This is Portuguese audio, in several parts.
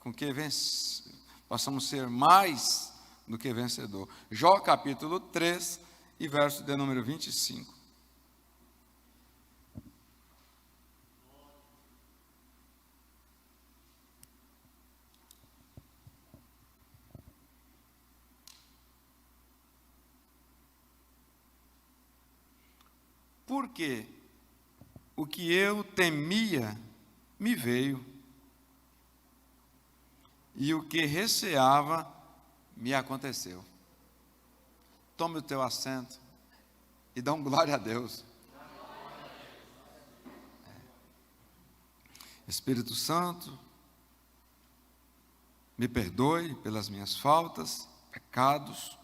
com que possamos ser mais do que vencedor. Jó capítulo 3 e verso de número 25. Porque o que eu temia me veio, e o que receava me aconteceu. Tome o teu assento e dá glória a Deus. Espírito Santo, me perdoe pelas minhas faltas, pecados.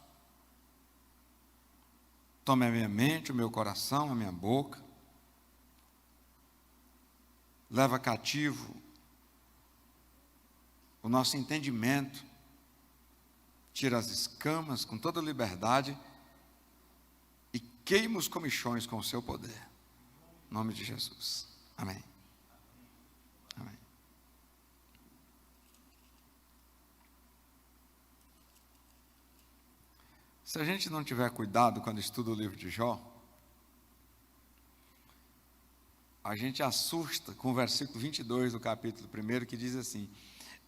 Tome a minha mente, o meu coração, a minha boca. Leva cativo o nosso entendimento. Tira as escamas com toda liberdade e queima os comichões com o seu poder. Em nome de Jesus. Amém. Amém. Se a gente não tiver cuidado quando estuda o livro de Jó, a gente assusta com o versículo 22 do capítulo 1, que diz assim: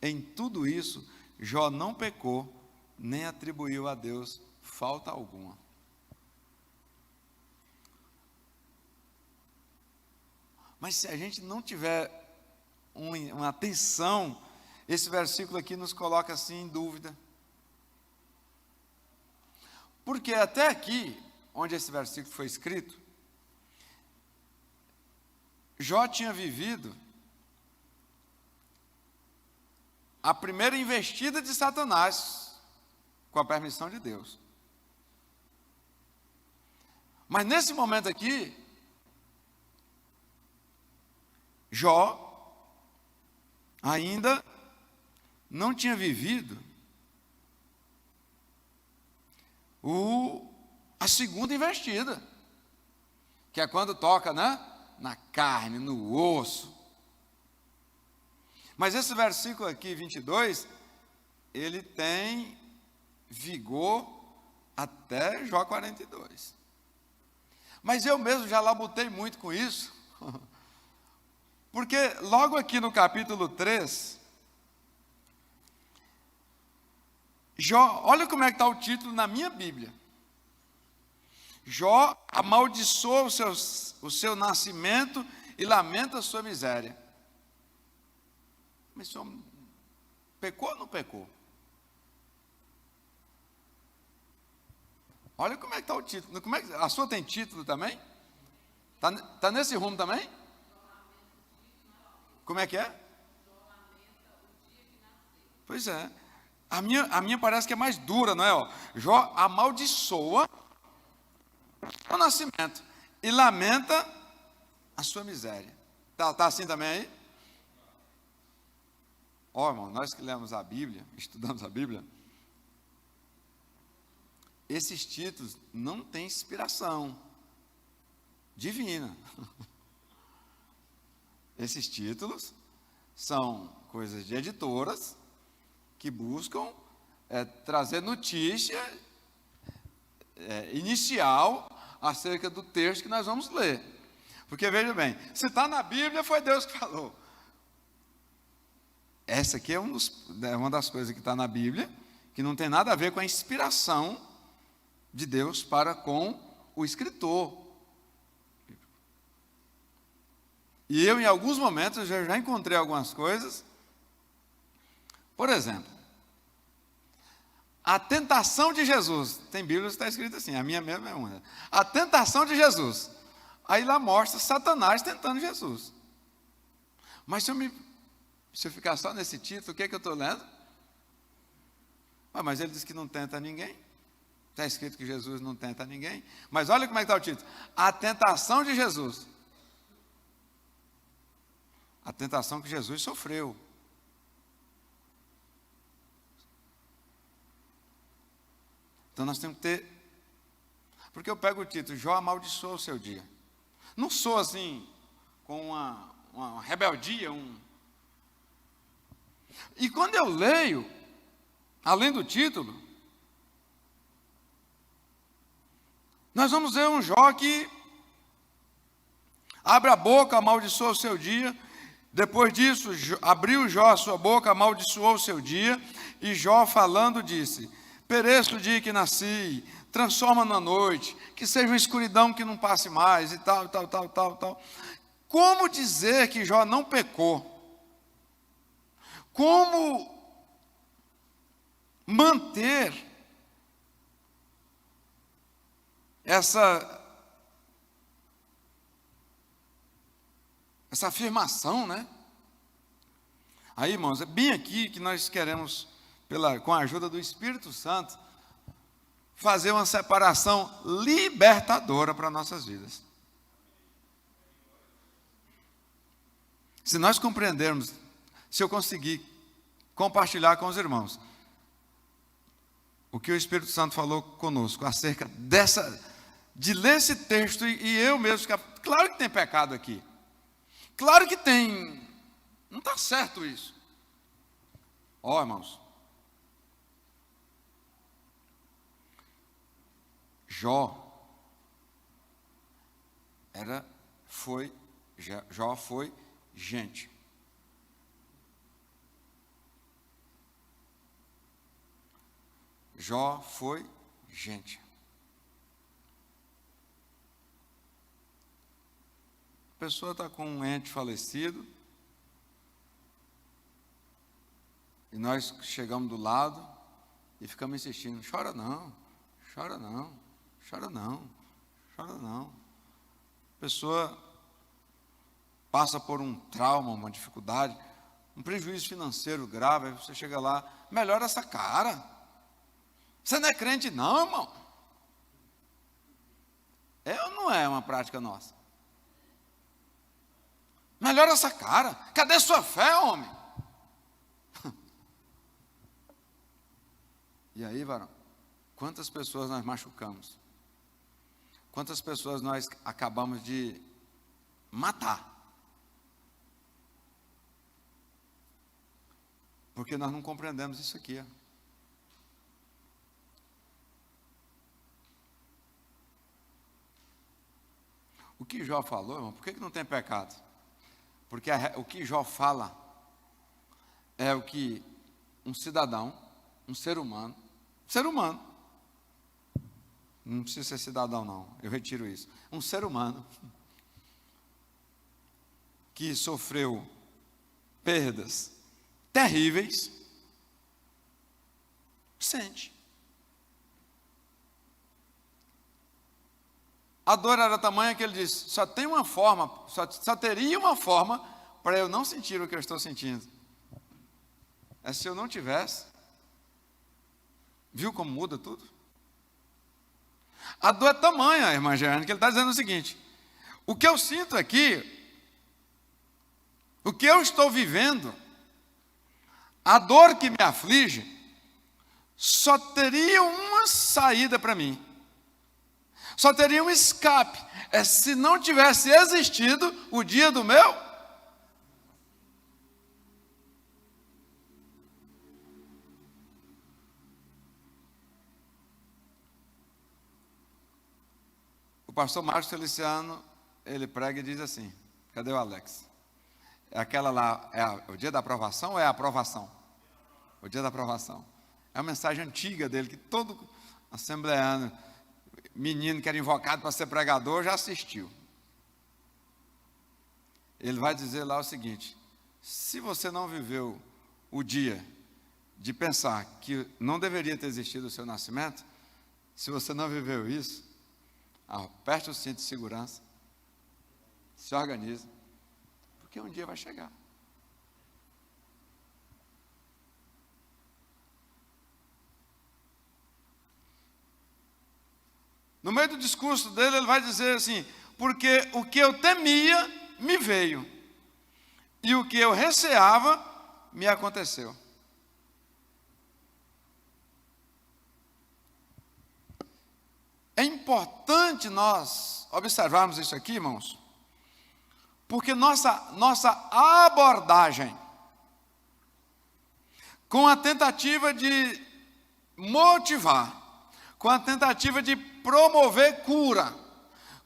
em tudo isso, Jó não pecou, nem atribuiu a Deus falta alguma. Mas se a gente não tiver uma atenção, esse versículo aqui nos coloca assim em dúvida. Porque até aqui, onde esse versículo foi escrito, Jó tinha vivido a primeira investida de Satanás, com a permissão de Deus. Mas nesse momento aqui, Jó ainda não tinha vivido a segunda investida, que é quando toca, né, na carne, no osso. Mas esse versículo aqui, 22, ele tem vigor até Jó 42. Mas eu mesmo já labutei muito com isso, porque logo aqui no capítulo 3, Jó, olha como é que está o título na minha Bíblia. Jó amaldiçoa o seu nascimento e lamenta a sua miséria. Mas o senhor pecou ou não pecou? Olha como é que está o título. A sua tem título também? Está nesse rumo também? Como é que é? Pois é. A minha parece que é mais dura, não é? Ó, Jó amaldiçoa o nascimento e lamenta a sua miséria. Tá assim também aí? Ó, irmão, nós que lemos a Bíblia, estudamos a Bíblia, esses títulos não têm inspiração divina. Esses títulos são coisas de editoras que buscam trazer notícia inicial acerca do texto que nós vamos ler. Porque veja bem, se está na Bíblia, foi Deus que falou. Essa aqui é uma das coisas que está na Bíblia, que não tem nada a ver com a inspiração de Deus para com o escritor. E eu, em alguns momentos, já encontrei algumas coisas. Por exemplo, a tentação de Jesus. Tem Bíblia que está escrito assim, a minha mesmo é uma. A tentação de Jesus. Aí lá mostra Satanás tentando Jesus. Mas se eu ficar só nesse título, o que é que eu estou lendo? Mas ele diz que não tenta ninguém. Está escrito que Jesus não tenta ninguém. Mas olha como é que está o título. A tentação de Jesus. A tentação que Jesus sofreu. Então nós temos que ter... Porque eu pego o título, Jó amaldiçoa o seu dia. Não sou assim, com uma rebeldia, E quando eu leio, além do título, nós vamos ver um Jó que abre a boca, amaldiçoa o seu dia. Depois disso, abriu Jó a sua boca, amaldiçoou o seu dia. E Jó, falando, disse: pereço o dia que nasci, transforma na noite, que seja uma escuridão que não passe mais, e tal, tal, tal, tal, tal. Como dizer que Jó não pecou? Como manter essa afirmação, né? Aí, irmãos, é bem aqui que nós queremos, com a ajuda do Espírito Santo, fazer uma separação libertadora para nossas vidas. Se nós compreendermos, se eu conseguir compartilhar com os irmãos o que o Espírito Santo falou conosco acerca de ler esse texto, e eu mesmo, claro que tem pecado aqui, claro que tem, não está certo isso. Ó, irmãos, Jó foi gente. Jó foi gente. A pessoa está com um ente falecido, e nós chegamos do lado e ficamos insistindo: chora não, chora não, chora não, chora não. A pessoa passa por um trauma, uma dificuldade, um prejuízo financeiro grave, aí você chega lá: melhora essa cara. Você não é crente não, irmão? É ou não é uma prática nossa? Melhora essa cara. Cadê sua fé, homem? E aí, varão, quantas pessoas nós machucamos? Quantas pessoas nós acabamos de matar? Porque nós não compreendemos isso aqui. O que Jó falou, irmão, por que não tem pecado? Porque o que Jó fala é o que um cidadão, um ser humano, não precisa ser cidadão não, eu retiro isso, um ser humano que sofreu perdas terríveis, sente. A dor era tamanha que ele disse: só teria uma forma para eu não sentir o que eu estou sentindo. É se eu não tivesse. Viu como muda tudo? A dor é tamanha, irmã Jeane, que ele está dizendo o seguinte: o que eu sinto aqui, o que eu estou vivendo, a dor que me aflige, só teria uma saída para mim. Só teria um escape. É se não tivesse existido o dia do meu. O pastor Márcio Feliciano, ele prega e diz assim: cadê o Alex? É aquela lá, o dia da aprovação ou é a aprovação? O dia da aprovação. É uma mensagem antiga dele, que todo assembleano, menino que era invocado para ser pregador, já assistiu. Ele vai dizer lá o seguinte: se você não viveu o dia de pensar que não deveria ter existido o seu nascimento, se você não viveu isso, aperte o cinto de segurança, se organize, porque um dia vai chegar. No meio do discurso dele, ele vai dizer assim: porque o que eu temia me veio, e o que eu receava me aconteceu. É importante nós observarmos isso aqui, irmãos, porque nossa abordagem com a tentativa de motivar, com a tentativa de promover cura,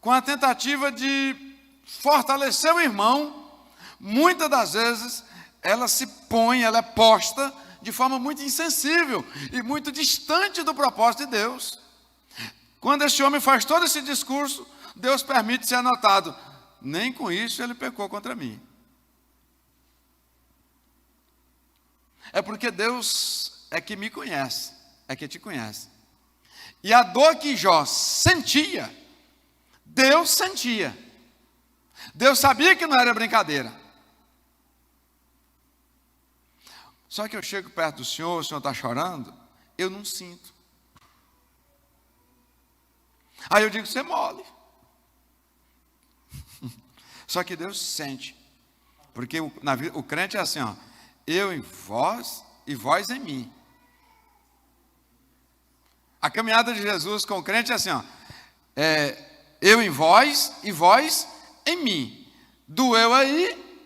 com a tentativa de fortalecer o irmão, muitas das vezes ela se põe, ela é posta de forma muito insensível e muito distante do propósito de Deus. Quando esse homem faz todo esse discurso, Deus permite ser anotado: nem com isso ele pecou contra mim. É porque Deus é que me conhece, é que te conhece. E a dor que Jó sentia, Deus sentia. Deus sabia que não era brincadeira. Só que eu chego perto do Senhor, o Senhor está chorando, eu não sinto. Aí eu digo: você é mole. Só que Deus sente. Porque o crente é assim, ó: eu em vós e vós em mim. A caminhada de Jesus com o crente é assim, ó: eu em vós e vós em mim. Doeu aí,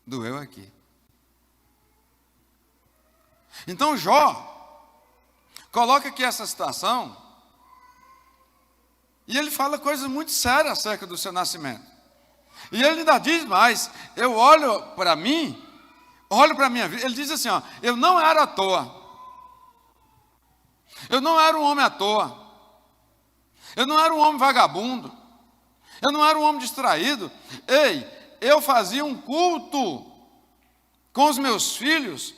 doeu aqui. Então Jó coloca aqui essa situação e ele fala coisas muito sérias acerca do seu nascimento. E ele ainda diz mais: eu olho para mim, olho para a minha vida. Ele diz assim, ó: eu não era à toa. Eu não era um homem à toa. Eu não era um homem vagabundo. Eu não era um homem distraído. Ei, eu fazia um culto com os meus filhos,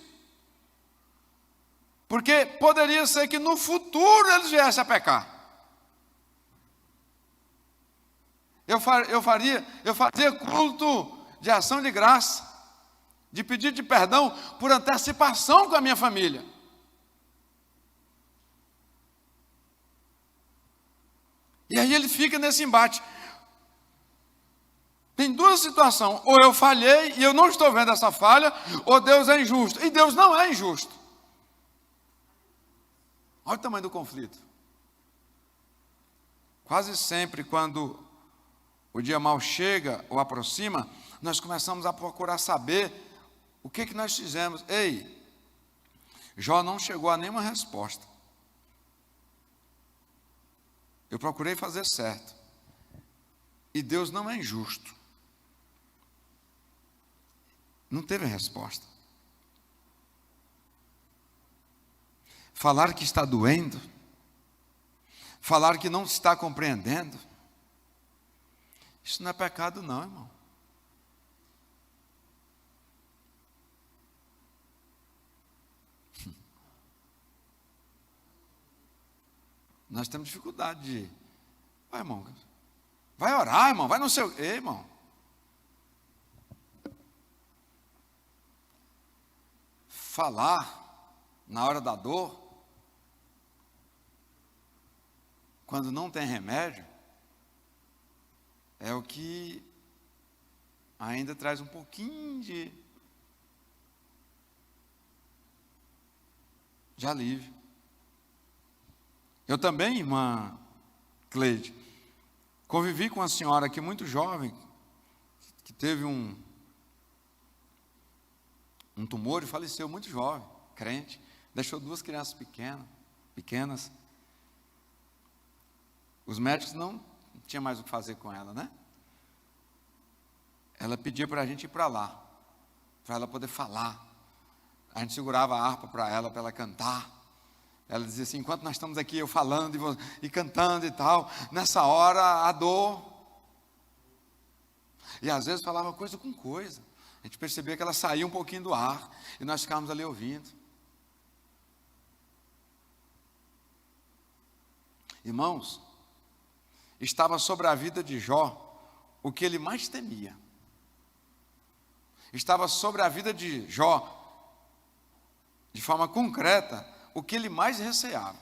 porque poderia ser que no futuro eles viessem a pecar. Eu fazia culto de ação de graça, de pedido de perdão por antecipação com a minha família. E aí ele fica nesse embate. Tem duas situações: ou eu falhei e eu não estou vendo essa falha, ou Deus é injusto. E Deus não é injusto. Olha o tamanho do conflito. Quase sempre quando o dia mal chega ou aproxima, nós começamos a procurar saber o que nós fizemos. Ei, Jó não chegou a nenhuma resposta. Eu procurei fazer certo. E Deus não é injusto. Não teve resposta. Falar que está doendo, falar que não está compreendendo, isso não é pecado não, irmão. Nós temos dificuldade de: vai, irmão, vai orar, irmão, vai no seu... Ei, irmão, falar na hora da dor, quando não tem remédio, é o que ainda traz um pouquinho de alívio. Eu também, irmã Cleide, convivi com uma senhora aqui muito jovem, que teve um tumor e faleceu muito jovem, crente, deixou 2 crianças pequenas. Os médicos não tinham mais o que fazer com ela, né? Ela pedia para a gente ir para lá, para ela poder falar. A gente segurava a harpa para ela cantar. Ela dizia assim: enquanto nós estamos aqui, eu falando e cantando e tal, nessa hora a dor. E às vezes falava coisa com coisa. A gente percebia que ela saía um pouquinho do ar, e nós ficávamos ali ouvindo. Irmãos, estava sobre a vida de Jó o que ele mais temia. Estava sobre a vida de Jó, de forma concreta, o que ele mais receava.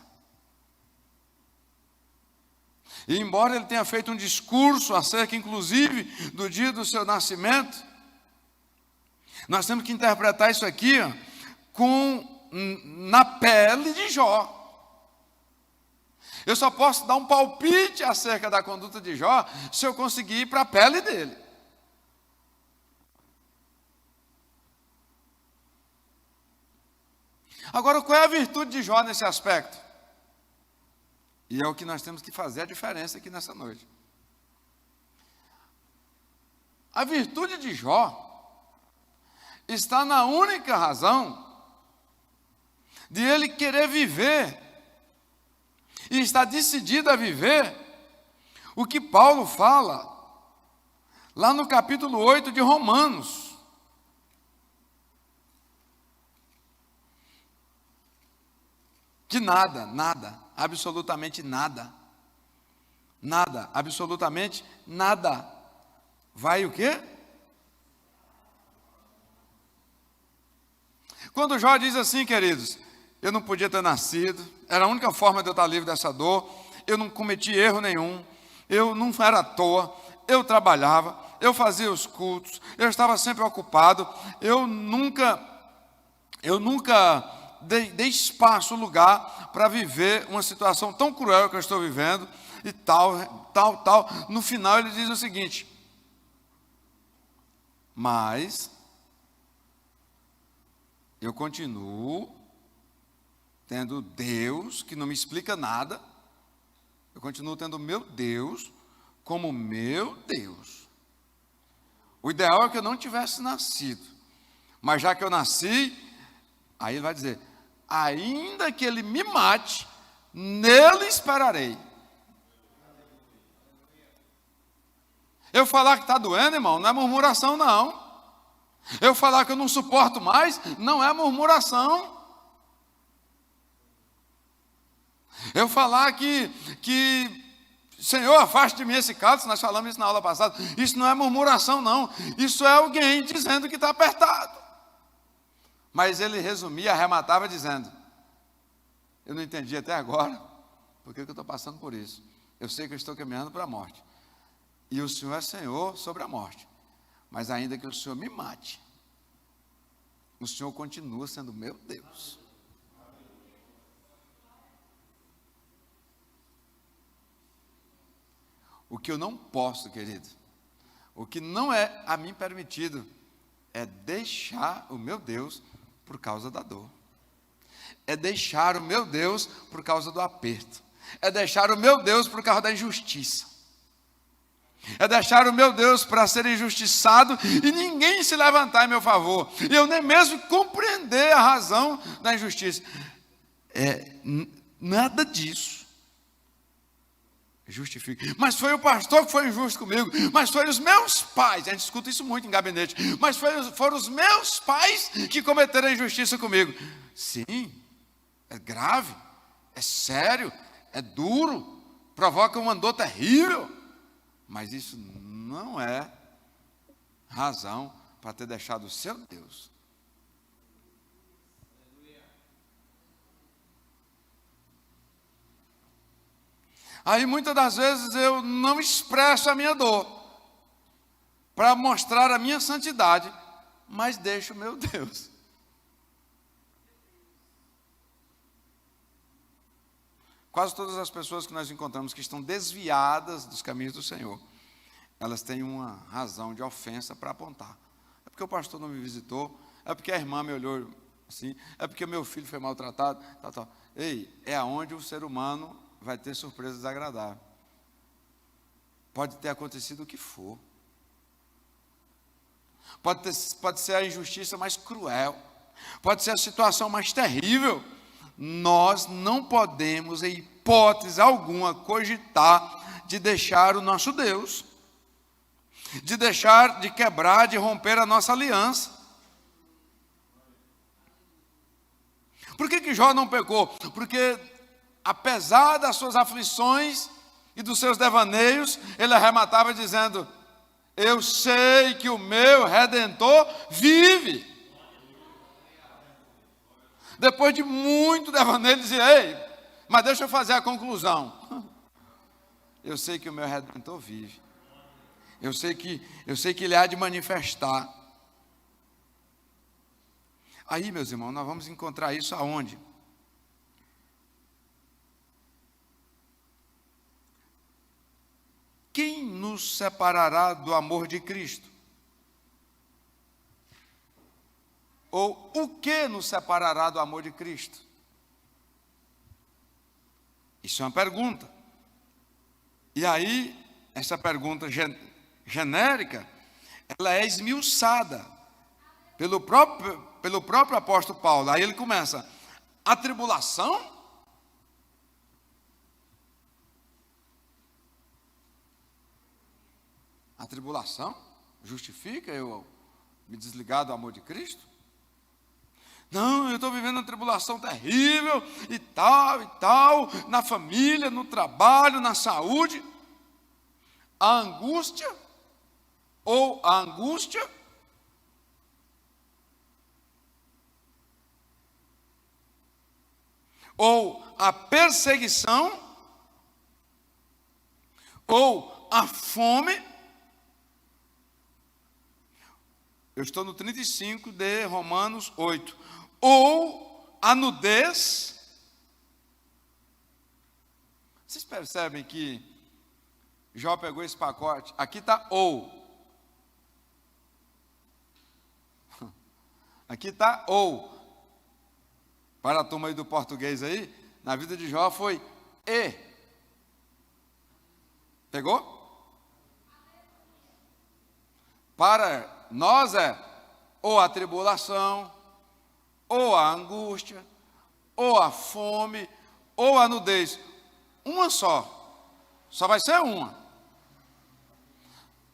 E embora ele tenha feito um discurso acerca, inclusive, do dia do seu nascimento, nós temos que interpretar isso aqui na pele de Jó. Eu só posso dar um palpite acerca da conduta de Jó se eu conseguir ir para a pele dele. Agora, qual é a virtude de Jó nesse aspecto? E é o que nós temos que fazer a diferença aqui nessa noite. A virtude de Jó está na única razão de ele querer viver e está decidido a viver o que Paulo fala lá no capítulo 8 de Romanos. Que nada, absolutamente nada, absolutamente nada, vai o quê? Quando Jó diz assim, queridos, eu não podia ter nascido, era a única forma de eu estar livre dessa dor, eu não cometi erro nenhum, eu não era à toa, eu trabalhava, eu fazia os cultos, eu estava sempre ocupado, eu nunca dei espaço, lugar para viver uma situação tão cruel que eu estou vivendo, e tal. No final ele diz o seguinte: mas eu continuo tendo Deus que não me explica nada, eu continuo tendo meu Deus como meu Deus. O ideal é que eu não tivesse nascido, mas já que eu nasci, aí ele vai dizer, ainda que ele me mate, nele esperarei. Eu falar que está doendo, irmão, não é murmuração, não. Eu falar que eu não suporto mais, não é murmuração. Eu falar que Senhor, afaste de mim esse cálice, nós falamos isso na aula passada, isso não é murmuração, não. Isso é alguém dizendo que está apertado. Mas ele resumia, arrematava dizendo, eu não entendi até agora, por que eu estou passando por isso. Eu sei que eu estou caminhando para a morte. E o Senhor é Senhor sobre a morte. Mas ainda que o Senhor me mate, o Senhor continua sendo meu Deus. O que eu não posso, querido, o que não é a mim permitido, é deixar o meu Deus por causa da dor. É deixar o meu Deus por causa do aperto. É deixar o meu Deus por causa da injustiça. É deixar o meu Deus para ser injustiçado e ninguém se levantar em meu favor. E eu nem mesmo compreender a razão da injustiça. Nada disso justifica. Mas foi o pastor que foi injusto comigo. Mas foram os meus pais. A gente escuta isso muito em gabinete. Mas foram os meus pais que cometeram a injustiça comigo. Sim, é grave, é sério, é duro, provoca uma dor terrível. Mas isso não é razão para ter deixado o seu Deus. Aí muitas das vezes eu não expresso a minha dor para mostrar a minha santidade, mas deixo o meu Deus. Quase todas as pessoas que nós encontramos que estão desviadas dos caminhos do Senhor, elas têm uma razão de ofensa para apontar. É porque o pastor não me visitou, é porque a irmã me olhou assim, é porque o meu filho foi maltratado, tal. Ei, é aonde o ser humano vai ter surpresa desagradável. Pode ter acontecido o que for. Pode ser a injustiça mais cruel. Pode ser a situação mais terrível. Nós não podemos, em hipótese alguma, cogitar de deixar o nosso Deus. De deixar, de quebrar, de romper a nossa aliança. Por que Jó não pecou? Porque apesar das suas aflições e dos seus devaneios, ele arrematava dizendo, eu sei que o meu Redentor vive. Depois de muito devaneio, ele dizia, ei, mas deixa eu fazer a conclusão. Eu sei que o meu Redentor vive. Eu sei que ele há de manifestar. Aí, meus irmãos, nós vamos encontrar isso aonde? Quem nos separará do amor de Cristo? Ou o que nos separará do amor de Cristo? Isso é uma pergunta. E aí, essa pergunta genérica, ela é esmiuçada pelo próprio apóstolo Paulo. Aí ele começa: a tribulação? A tribulação justifica eu me desligar do amor de Cristo? Não, eu estou vivendo uma tribulação terrível e tal, na família, no trabalho, na saúde. A angústia, ou a angústia, ou a perseguição, ou a fome. Eu estou no 35 de Romanos 8. Ou a nudez. Vocês percebem que Jó pegou esse pacote? Aqui está ou. Aqui está ou. Para a turma aí do português aí, na vida de Jó foi e. Pegou? Para nós é ou a tribulação, ou a angústia, ou a fome, ou a nudez. Uma só. Só vai ser uma.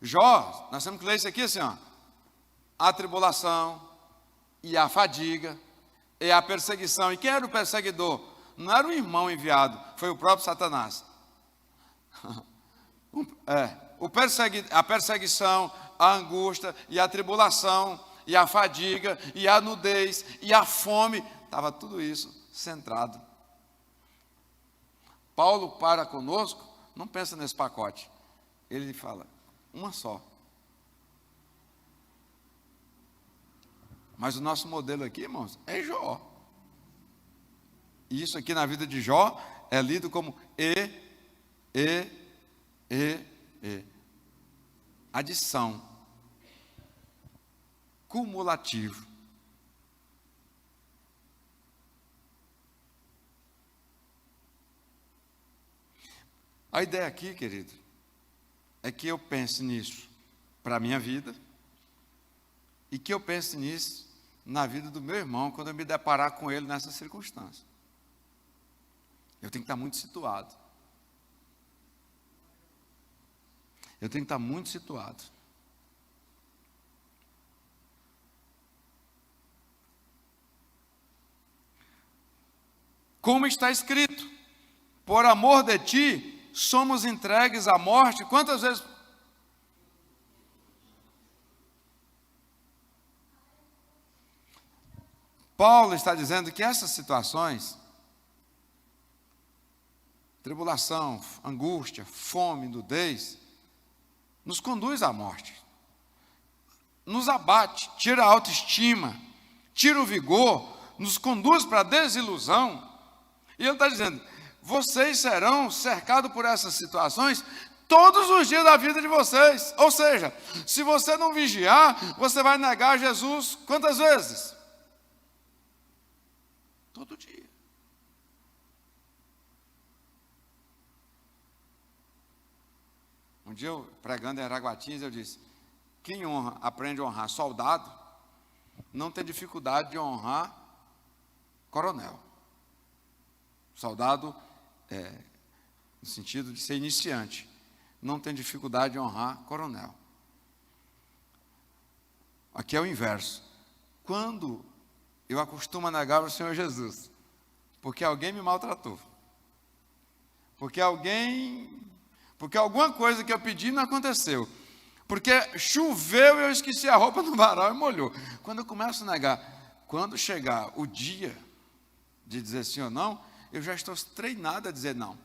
Jó, nós temos que ler isso aqui assim, ó. A tribulação e a fadiga e a perseguição. E quem era o perseguidor? Não era o irmão enviado, foi o próprio Satanás. A perseguição, a angústia e a tribulação e a fadiga e a nudez e a fome, estava tudo isso centrado. Paulo para conosco, não pensa nesse pacote. Ele fala, uma só. Mas o nosso modelo aqui, irmãos, é Jó. E isso aqui na vida de Jó é lido como adição, cumulativo. A ideia aqui, querido, é que eu pense nisso para a minha vida e que eu pense nisso na vida do meu irmão quando eu me deparar com ele nessa circunstância. Eu tenho que estar muito situado. Eu tenho que estar muito situado. Como está escrito, por amor de ti, somos entregues à morte. Quantas vezes? Paulo está dizendo que essas situações, tribulação, angústia, fome, nudez, nos conduz à morte, nos abate, tira a autoestima, tira o vigor, nos conduz para a desilusão. E ele está dizendo, vocês serão cercados por essas situações todos os dias da vida de vocês. Ou seja, se você não vigiar, você vai negar Jesus quantas vezes? Todo dia. Um dia eu, pregando em Araguatins, eu disse, quem honra, aprende a honrar soldado, não tem dificuldade de honrar coronel. Soldado, no sentido de ser iniciante, não tem dificuldade de honrar coronel. Aqui é o inverso. Quando eu acostumo a negar o Senhor Jesus, porque alguém me maltratou, porque alguma coisa que eu pedi não aconteceu, porque choveu e eu esqueci a roupa no varal e molhou. Quando eu começo a negar, quando chegar o dia de dizer sim ou não, eu já estou treinado a dizer não.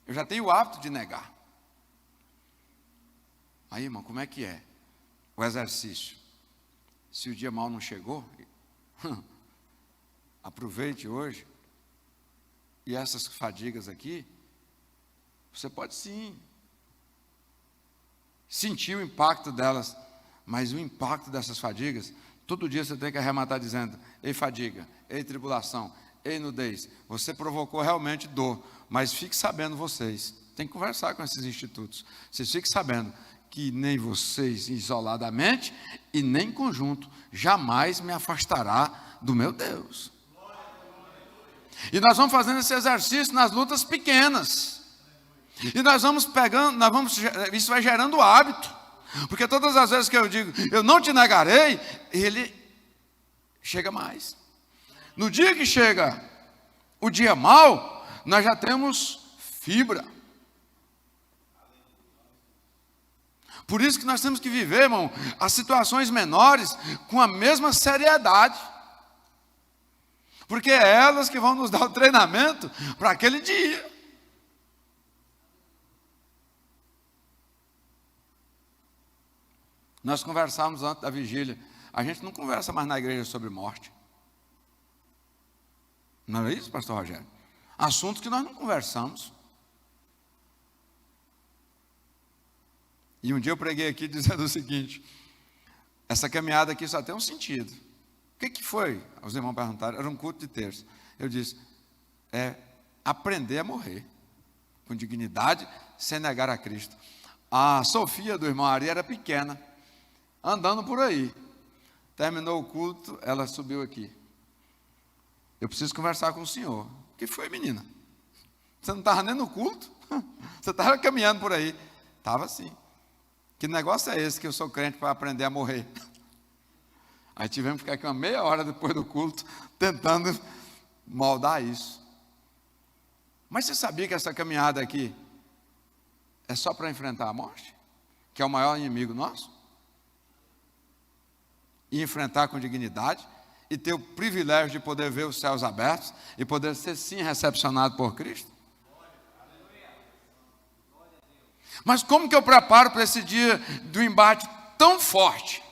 Eu já tenho o hábito de negar. Aí, irmão, como é que é o exercício? Se o dia mal não chegou, aproveite hoje. E essas fadigas aqui, você pode sim sentir o impacto delas, mas o impacto dessas fadigas, Todo dia você tem que arrematar dizendo: ei fadiga, ei tribulação, ei nudez. Você provocou realmente dor, mas fique sabendo vocês, tem que conversar com esses institutos. Vocês fiquem sabendo que nem vocês isoladamente e nem em conjunto jamais me afastará do meu Deus. E nós vamos fazendo esse exercício nas lutas pequenas. E nós vamos pegando, isso vai gerando hábito. Porque todas as vezes que eu digo, eu não te negarei, ele chega mais. No dia que chega o dia mau, nós já temos fibra. Por isso que nós temos que viver, irmão, as situações menores com a mesma seriedade. Porque é elas que vão nos dar o treinamento para aquele dia. Nós conversávamos antes da vigília. A gente não conversa mais na igreja sobre morte. Não é isso, pastor Rogério? Assuntos que nós não conversamos. E um dia eu preguei aqui dizendo o seguinte: essa caminhada aqui só tem um sentido. O que foi? Os irmãos perguntaram, era um culto de terça. Eu disse: é aprender a morrer com dignidade, sem negar a Cristo. A Sofia do irmão Ari era pequena, andando por aí. Terminou o culto, ela subiu aqui. Eu preciso conversar com o senhor. O que foi, menina? Você não estava nem no culto? Você estava caminhando por aí. Estava sim. Que negócio é esse que eu sou crente para aprender a morrer? Aí tivemos que ficar aqui uma meia hora depois do culto, tentando moldar isso. Mas você sabia que essa caminhada aqui é só para enfrentar a morte? Que é o maior inimigo nosso? E enfrentar com dignidade, e ter o privilégio de poder ver os céus abertos, e poder ser sim recepcionado por Cristo. Mas como que eu preparo para esse dia do embate tão forte?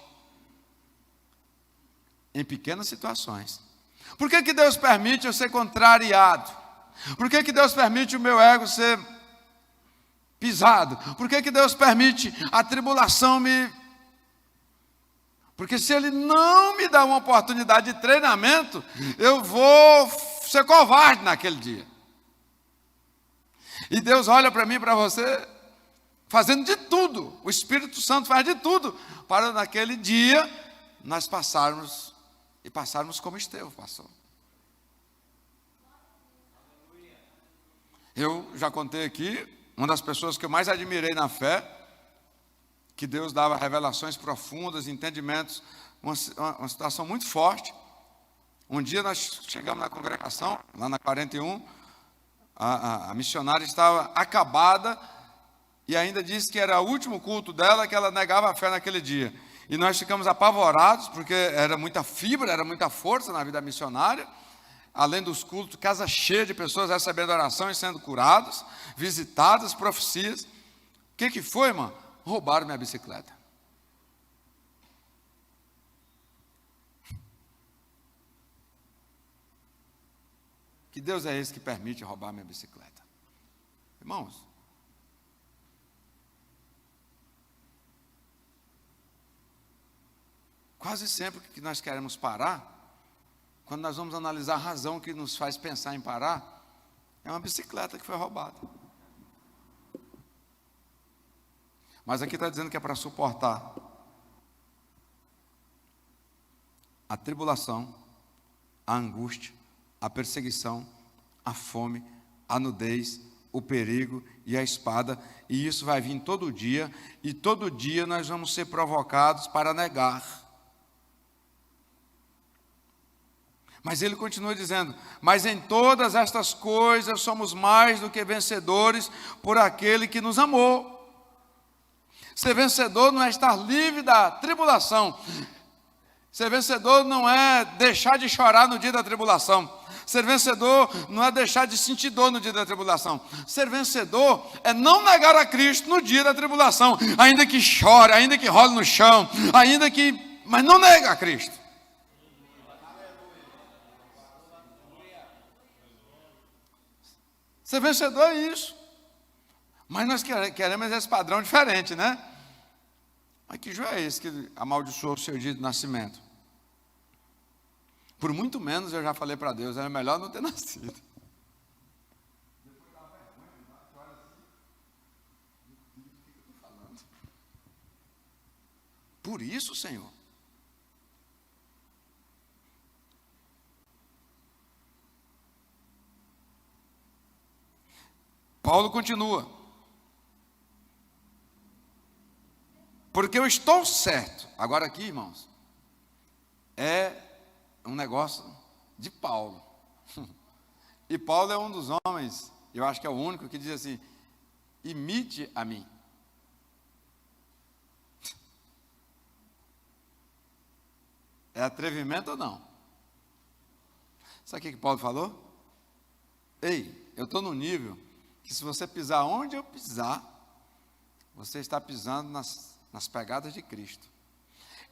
Em pequenas situações. Por que Deus permite eu ser contrariado? Por que Deus permite o meu ego ser pisado? Por que Deus permite a tribulação me... Porque se Ele não me dá uma oportunidade de treinamento, eu vou ser covarde naquele dia. E Deus olha para mim e para você, fazendo de tudo, o Espírito Santo faz de tudo, para naquele dia nós passarmos como Estevão passou. Eu já contei aqui, uma das pessoas que eu mais admirei na fé, que Deus dava revelações profundas, entendimentos, uma situação muito forte. Um dia nós chegamos na congregação, lá na 41, a missionária estava acabada, e ainda disse que era o último culto dela, que ela negava a fé naquele dia. E nós ficamos apavorados, porque era muita fibra, era muita força na vida missionária. Além dos cultos, casa cheia de pessoas recebendo oração e sendo curados, visitadas, profecias. O que foi, irmão? Roubaram minha bicicleta. Que Deus é esse que permite roubar minha bicicleta? Irmãos, quase sempre que nós queremos parar, quando nós vamos analisar a razão que nos faz pensar em parar, é uma bicicleta que foi roubada. Mas aqui está dizendo que é para suportar a tribulação, a angústia, a perseguição, a fome, a nudez, o perigo e a espada. E isso vai vir todo dia, e todo dia nós vamos ser provocados para negar. Mas ele continua dizendo: mas em todas estas coisas somos mais do que vencedores por aquele que nos amou. Ser vencedor não é estar livre da tribulação. Ser vencedor não é deixar de chorar no dia da tribulação. Ser vencedor não é deixar de sentir dor no dia da tribulação. Ser vencedor é não negar a Cristo no dia da tribulação. Ainda que chore, ainda que role no chão, mas não nega a Cristo. Ser vencedor é isso. Mas nós queremos esse padrão diferente, né? Mas que joio é esse que amaldiçoou o seu dia de nascimento? Por muito menos eu já falei para Deus, era melhor não ter nascido. Por isso, Senhor. Paulo continua. Porque eu estou certo. Agora aqui, irmãos, é um negócio de Paulo. E Paulo é um dos homens, eu acho que é o único que diz assim: imite a mim. É atrevimento ou não? Sabe o que Paulo falou? Ei, eu estou no nível que se você pisar onde eu pisar, você está pisando nas pegadas de Cristo.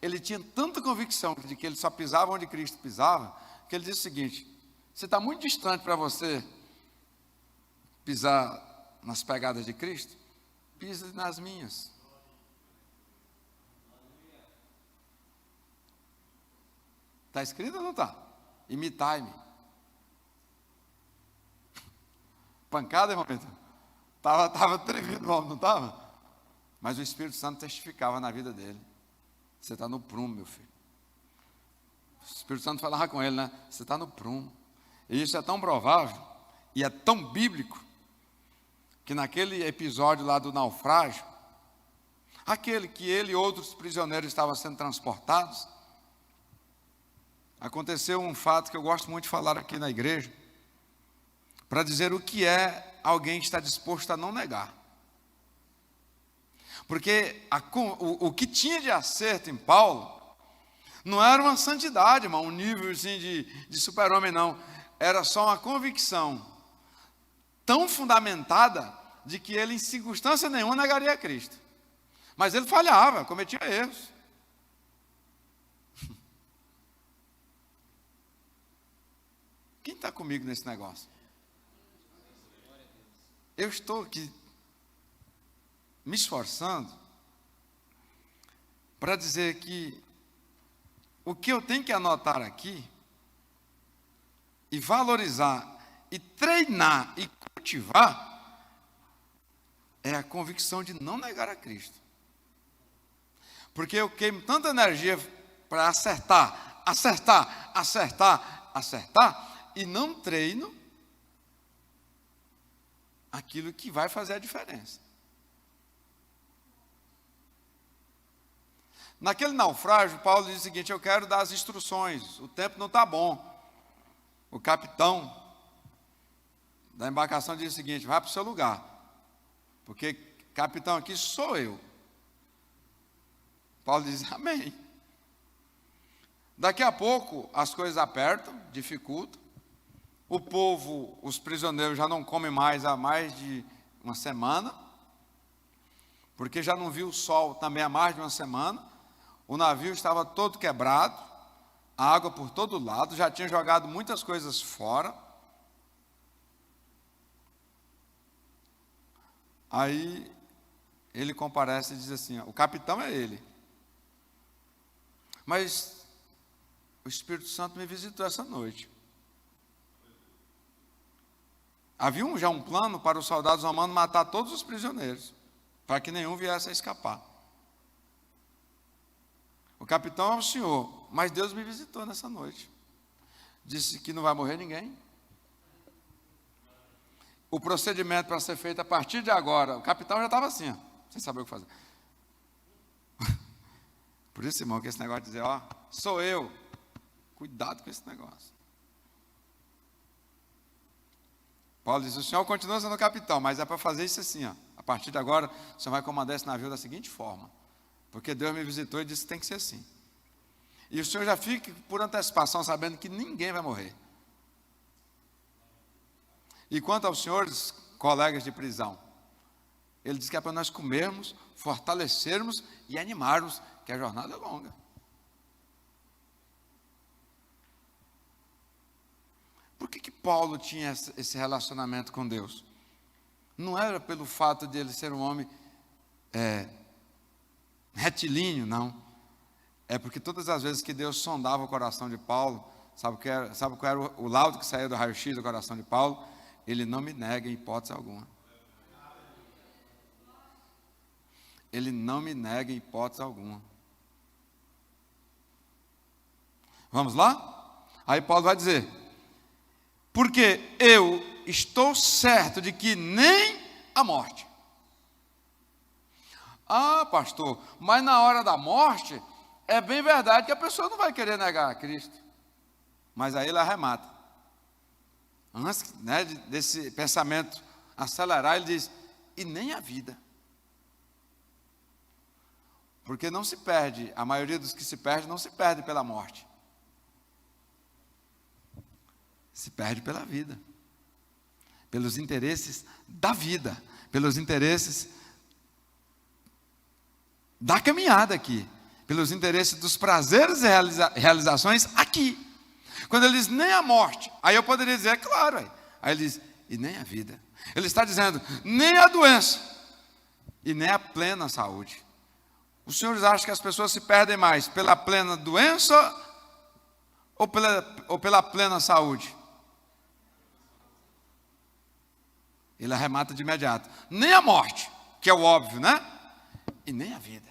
Ele tinha tanta convicção de que ele só pisava onde Cristo pisava, que ele disse o seguinte: se está muito distante para você pisar nas pegadas de Cristo, pise nas minhas. Está escrito ou não está? Imitai-me. Pancada, irmão Pedro? Estava trevido, não estava? Mas o Espírito Santo testificava na vida dele. Você está no prumo, meu filho. O Espírito Santo falava com ele, né? Você está no prumo. E isso é tão provável, e é tão bíblico, que naquele episódio lá do naufrágio, aquele que ele e outros prisioneiros estavam sendo transportados, aconteceu um fato que eu gosto muito de falar aqui na igreja, para dizer o que é alguém que está disposto a não negar. Porque o que tinha de acerto em Paulo não era uma santidade, irmão, um nível assim de super-homem, não. Era só uma convicção tão fundamentada de que ele, em circunstância nenhuma, negaria a Cristo. Mas ele falhava, cometia erros. Quem está comigo nesse negócio? Eu estou aqui me esforçando para dizer que o que eu tenho que anotar aqui e valorizar e treinar e cultivar é a convicção de não negar a Cristo. Porque eu queimo tanta energia para acertar e não treino aquilo que vai fazer a diferença. Naquele naufrágio, Paulo diz o seguinte: eu quero dar as instruções, o tempo não está bom. O capitão da embarcação diz o seguinte: vai para o seu lugar, porque capitão aqui sou eu. Paulo diz amém. Daqui a pouco as coisas apertam, dificultam. O povo, os prisioneiros já não comem mais há mais de uma semana, porque já não viu o sol também há mais de uma semana. O navio estava todo quebrado, a água por todo lado, já tinha jogado muitas coisas fora. Aí ele comparece e diz assim: o capitão é ele. Mas o Espírito Santo me visitou essa noite. Havia já um plano para os soldados romanos matar todos os prisioneiros, para que nenhum viesse a escapar. O capitão é o senhor, mas Deus me visitou nessa noite. Disse que não vai morrer ninguém. O procedimento para ser feito a partir de agora, o capitão já estava assim, ó, sem saber o que fazer. Por isso, irmão, que esse negócio de dizer, ó, sou eu. Cuidado com esse negócio. Paulo diz: o senhor continua sendo capitão, mas é para fazer isso assim, ó. A partir de agora, o senhor vai comandar esse navio da seguinte forma. Porque Deus me visitou e disse que tem que ser assim. E o senhor já fique por antecipação, sabendo que ninguém vai morrer. E quanto aos senhores, colegas de prisão, ele diz que é para nós comermos, fortalecermos e animarmos, que a jornada é longa. Por que Paulo tinha esse relacionamento com Deus? Não era pelo fato de ele ser um homem retilíneo, não. É porque todas as vezes que Deus sondava o coração de Paulo, Sabe qual era o laudo que saía do raio-x do coração de Paulo? Ele não me nega em hipótese alguma. Ele não me nega em hipótese alguma. Vamos lá? Aí Paulo vai dizer: porque eu estou certo de que nem a morte. Ah, pastor, mas na hora da morte, é bem verdade que a pessoa não vai querer negar a Cristo. Mas aí ele arremata. Antes, né, desse pensamento acelerar, ele diz: e nem a vida. Porque não se perde, a maioria dos que se perde não se perde pela morte. Se perde pela vida. Pelos interesses da vida. Pelos interesses da caminhada aqui. Pelos interesses dos prazeres e realizações aqui. Quando ele diz nem a morte, aí eu poderia dizer, é claro. Aí ele diz, e nem a vida. Ele está dizendo, nem a doença. E nem a plena saúde. Os senhores acham que as pessoas se perdem mais pela plena doença ou pela plena saúde? Ele arremata de imediato. Nem a morte, que é o óbvio, né? E nem a vida.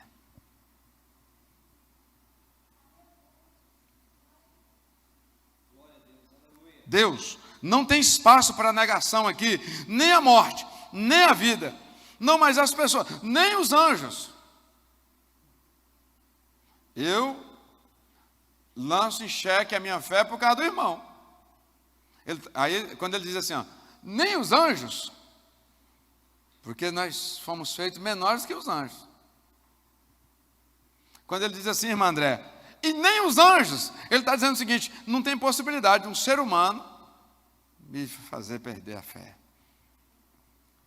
Deus não tem espaço para negação aqui, nem a morte, nem a vida. Não, mas as pessoas, nem os anjos. Eu lanço em xeque a minha fé por causa do irmão. Aí, quando ele diz assim, ó, nem os anjos, porque nós fomos feitos menores que os anjos. Quando ele diz assim, irmã André, e nem os anjos, ele está dizendo o seguinte, não tem possibilidade de um ser humano me fazer perder a fé.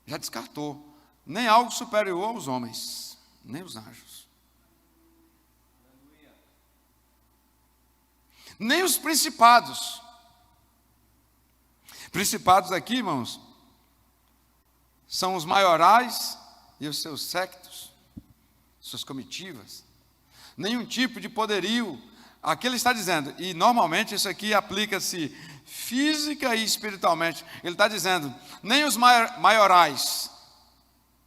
Já descartou, nem algo superior aos homens, nem os anjos. Nem os principados. Principados aqui, irmãos, são os maiorais e os seus séquitos, suas comitivas. Nenhum tipo de poderio. Aqui ele está dizendo, e normalmente isso aqui aplica-se física e espiritualmente. Ele está dizendo, nem os maiorais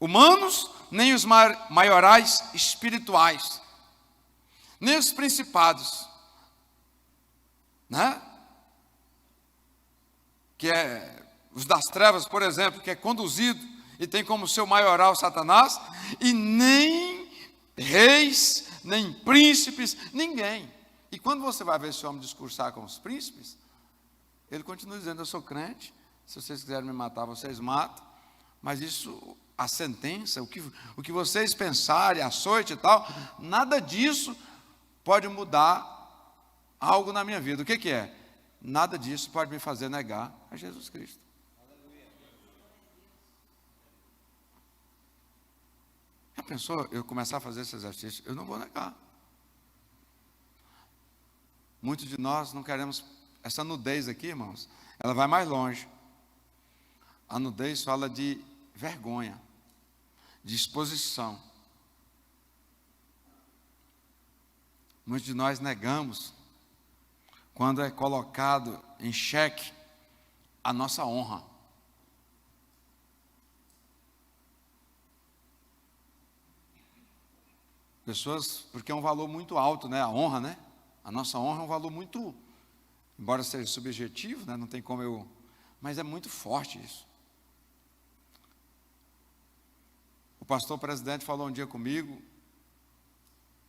humanos, nem os maiorais espirituais, nem os principados. Né? Que é os das trevas, por exemplo, que é conduzido e tem como seu maioral Satanás, e nem reis, nem príncipes, ninguém. E quando você vai ver esse homem discursar com os príncipes, ele continua dizendo, eu sou crente, se vocês quiserem me matar, vocês matam, mas isso, a sentença, o que vocês pensarem, açoite e tal, nada disso pode mudar algo na minha vida. O que é? Nada disso pode me fazer negar a Jesus Cristo. Já pensou eu começar a fazer esse exercício? Eu não vou negar. Muitos de nós não queremos, essa nudez aqui, irmãos, ela vai mais longe. A nudez fala de vergonha, de exposição. Muitos de nós negamos quando é colocado em xeque a nossa honra. Pessoas, porque é um valor muito alto, né? A honra, né? A nossa honra é um valor muito, embora seja subjetivo, né? Não tem como mas é muito forte isso. O pastor presidente falou um dia comigo,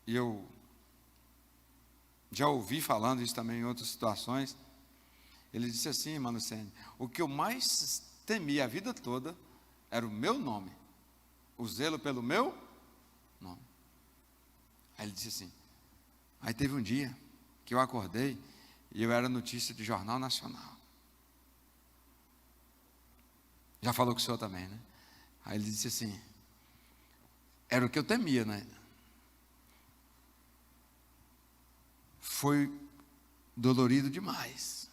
e eu já ouvi falando isso também em outras situações. Ele disse assim, irmão Lucene, o que eu mais temia a vida toda era o meu nome, o zelo pelo meu nome. Aí ele disse assim, aí teve um dia que eu acordei e eu era notícia de Jornal Nacional. Já falou com o senhor também, né? Aí ele disse assim, era o que eu temia, né? Foi dolorido demais.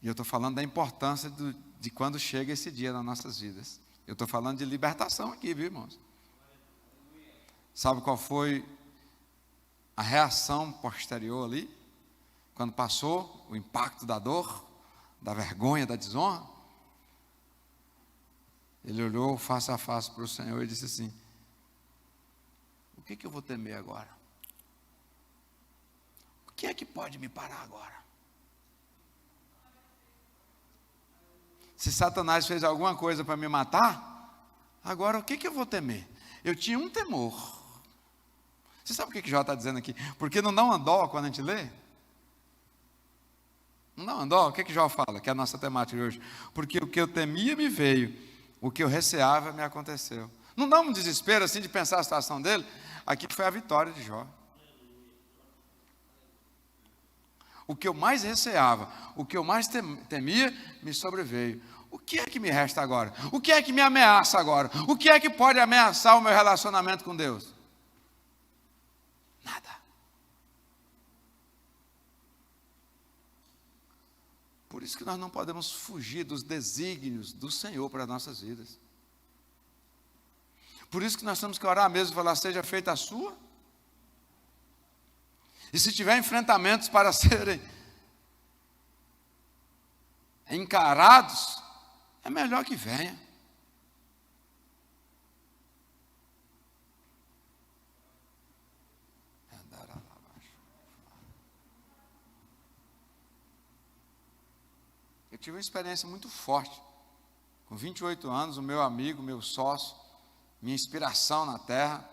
E eu estou falando da importância de quando chega esse dia nas nossas vidas. Eu estou falando de libertação aqui, viu, irmãos? Sabe qual foi a reação posterior ali, quando passou o impacto da dor, da vergonha, da desonra, ele olhou face a face para o Senhor e disse assim: o que eu vou temer agora? O que é que pode me parar agora? Se Satanás fez alguma coisa para me matar, agora o que eu vou temer? Eu tinha um temor. Você sabe o que Jó está dizendo aqui? Porque não dá uma dó quando a gente lê? Não dá uma dó? O que Jó fala? Que é a nossa temática de hoje. Porque o que eu temia me veio, o que eu receava me aconteceu. Não dá um desespero assim de pensar a situação dele? Aqui foi a vitória de Jó. O que eu mais receava, o que eu mais temia, me sobreveio. O que é que me resta agora? O que é que me ameaça agora? O que é que pode ameaçar o meu relacionamento com Deus? Nada. Por isso que nós não podemos fugir dos desígnios do Senhor para as nossas vidas. Por isso que nós temos que orar mesmo e falar: seja feita a sua. E se tiver enfrentamentos para serem encarados, é melhor que venha. Eu tive uma experiência muito forte. Com 28 anos, o meu amigo, meu sócio, minha inspiração na terra,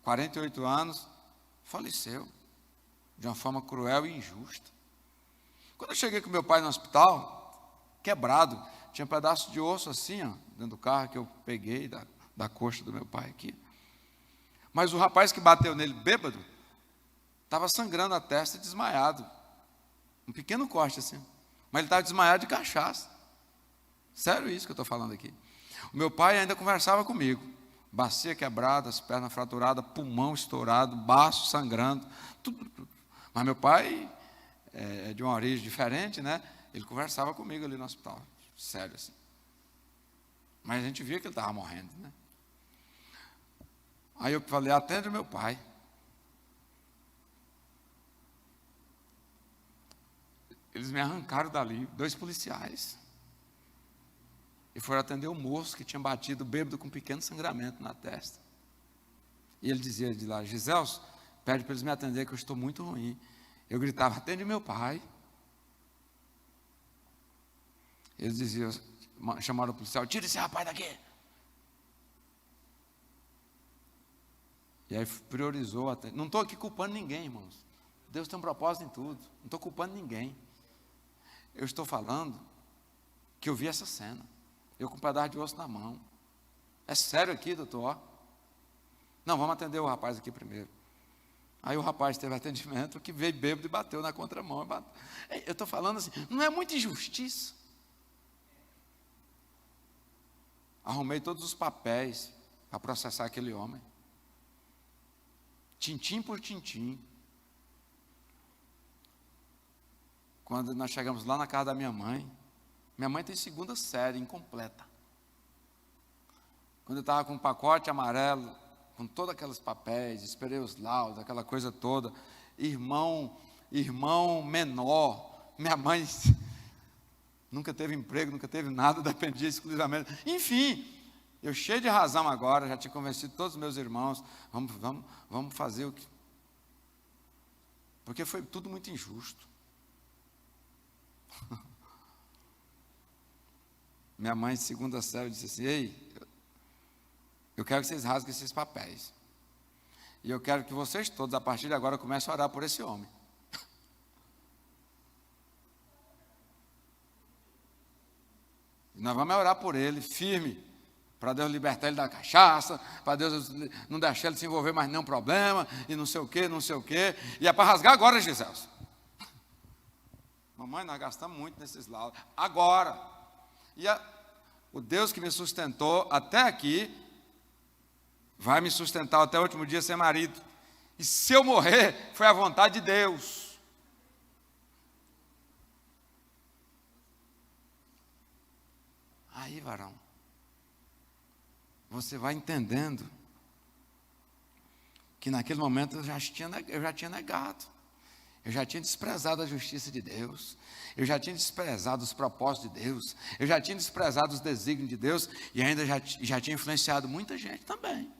48 anos, faleceu de uma forma cruel e injusta. Quando eu cheguei com meu pai no hospital, quebrado, tinha um pedaço de osso assim, ó, dentro do carro, que eu peguei da coxa do meu pai aqui. Mas o rapaz que bateu nele bêbado, estava sangrando a testa e desmaiado. Um pequeno corte assim. Mas ele estava desmaiado de cachaça. Sério isso que eu estou falando aqui. O meu pai ainda conversava comigo. Bacia quebrada, as pernas fraturadas, pulmão estourado, baço sangrando, tudo. Mas meu pai é de uma origem diferente, né? Ele conversava comigo ali no hospital. Sério assim. Mas a gente via que ele estava morrendo, né? Aí eu falei: atende o meu pai. Eles me arrancaram dali, 2 policiais. E foram atender o moço que tinha batido bêbado com um pequeno sangramento na testa. E ele dizia de lá: Giselso, pede para eles me atender que eu estou muito ruim. Eu gritava: atende meu pai. Eles diziam, chamaram o policial: tira esse rapaz daqui. E aí priorizou. Não estou aqui culpando ninguém, irmãos. Deus tem um propósito em tudo. Não estou culpando ninguém. Eu estou falando que eu vi essa cena. Eu com um pedaço de osso na mão. É sério aqui, doutor? Não, vamos atender o rapaz aqui primeiro. Aí o rapaz teve atendimento, que veio bêbado e bateu na contramão. Eu estou falando assim, não é muita injustiça? Arrumei todos os papéis para processar aquele homem. Tintim por tintim. Quando nós chegamos lá na casa da minha mãe tem 2ª série, incompleta. Quando eu estava com um pacote amarelo, com todos aqueles papéis, esperei os laudos, aquela coisa toda, irmão menor, minha mãe nunca teve emprego, nunca teve nada, dependia exclusivamente. Enfim, eu cheio de razão agora, já tinha convencido todos os meus irmãos, vamos fazer o que... Porque foi tudo muito injusto. Minha mãe, 2ª série, disse assim: ei, eu quero que vocês rasguem esses papéis. E eu quero que vocês todos, a partir de agora, comecem a orar por esse homem. E nós vamos orar por ele, firme, para Deus libertar ele da cachaça, para Deus não deixar ele se envolver mais nenhum problema, e não sei o quê. E é para rasgar agora, Gisele. Mamãe, nós gastamos muito nesses laudos. Agora. E o Deus que me sustentou até aqui, vai me sustentar até o último dia sem marido. E se eu morrer, foi a vontade de Deus. Aí, varão, você vai entendendo que naquele momento eu já tinha negado. Eu já tinha desprezado a justiça de Deus. Eu já tinha desprezado os propósitos de Deus. Eu já tinha desprezado os desígnios de Deus. E ainda já tinha influenciado muita gente também.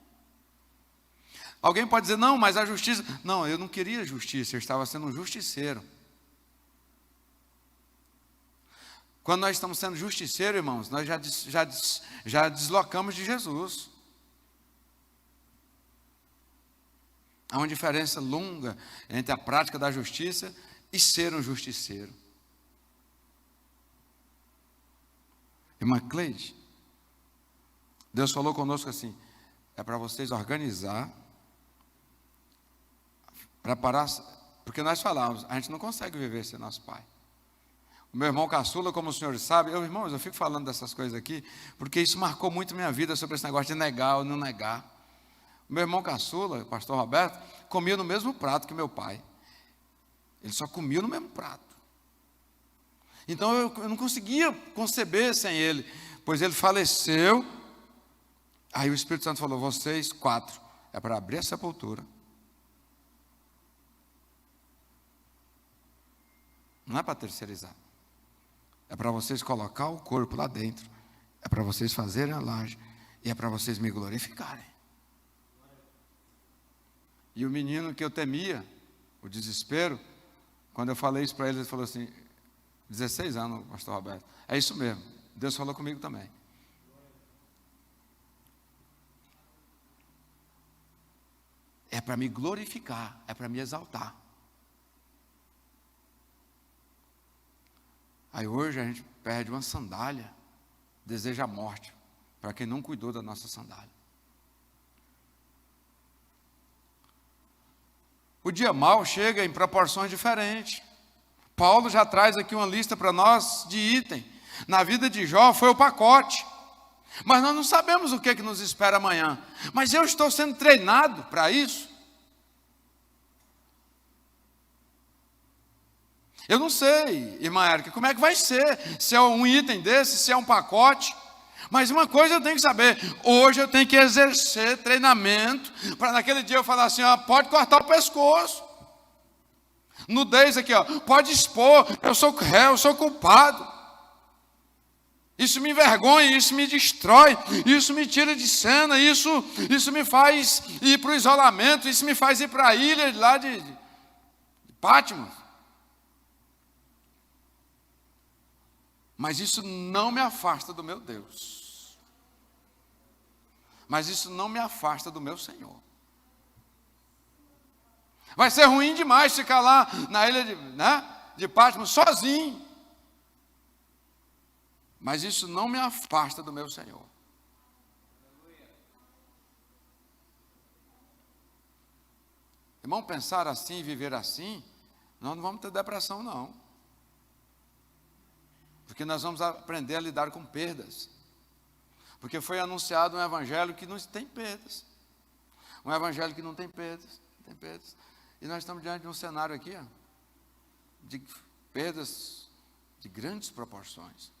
Alguém pode dizer, não, mas a justiça... Não, eu não queria justiça, eu estava sendo um justiceiro. Quando nós estamos sendo justiceiros, irmãos, nós já deslocamos de Jesus. Há uma diferença longa entre a prática da justiça e ser um justiceiro. Irmã Cleide, Deus falou conosco assim, é para vocês organizar, preparar, porque nós falamos, a gente não consegue viver sem nosso pai. O meu irmão caçula, como os senhores sabem, irmãos, eu fico falando dessas coisas aqui, porque isso marcou muito minha vida sobre esse negócio de negar ou não negar. O meu irmão caçula, o pastor Roberto, comia no mesmo prato que meu pai. Ele só comia no mesmo prato. Então eu não conseguia conceber sem ele, pois ele faleceu. Aí o Espírito Santo falou, vocês 4, é para abrir a sepultura. Não é para terceirizar. É para vocês colocar o corpo lá dentro. É para vocês fazerem a laje. E é para vocês me glorificarem. E o menino que eu temia, o desespero, quando eu falei isso para ele, ele falou assim, 16 anos, pastor Roberto. É isso mesmo. Deus falou comigo também. É para me glorificar, é para me exaltar. Aí hoje a gente perde uma sandália, deseja a morte, para quem não cuidou da nossa sandália. O dia mau chega em proporções diferentes. Paulo já traz aqui uma lista para nós de item. Na vida de Jó foi o pacote. Mas nós não sabemos o que nos espera amanhã. Mas eu estou sendo treinado para isso. Eu não sei, irmã Érica, como é que vai ser, se é um item desse, se é um pacote. Mas uma coisa eu tenho que saber, hoje eu tenho que exercer treinamento, para naquele dia eu falar assim, ó, pode cortar o pescoço. Nudez aqui, ó, pode expor, eu sou réu, eu sou culpado. Isso me envergonha, isso me destrói, isso me tira de cena, isso me faz ir para o isolamento, isso me faz ir para a ilha lá de Patmos. Mas isso não me afasta do meu Deus. Mas isso não me afasta do meu Senhor. Vai ser ruim demais ficar lá na ilha de Patmos sozinho. Mas isso não me afasta do meu Senhor. Irmão, pensar assim, viver assim, nós não vamos ter depressão não. Porque nós vamos aprender a lidar com perdas. Porque foi anunciado um evangelho que não tem perdas. Um evangelho que não tem perdas. Não tem perdas. E nós estamos diante de um cenário aqui, ó, de perdas de grandes proporções.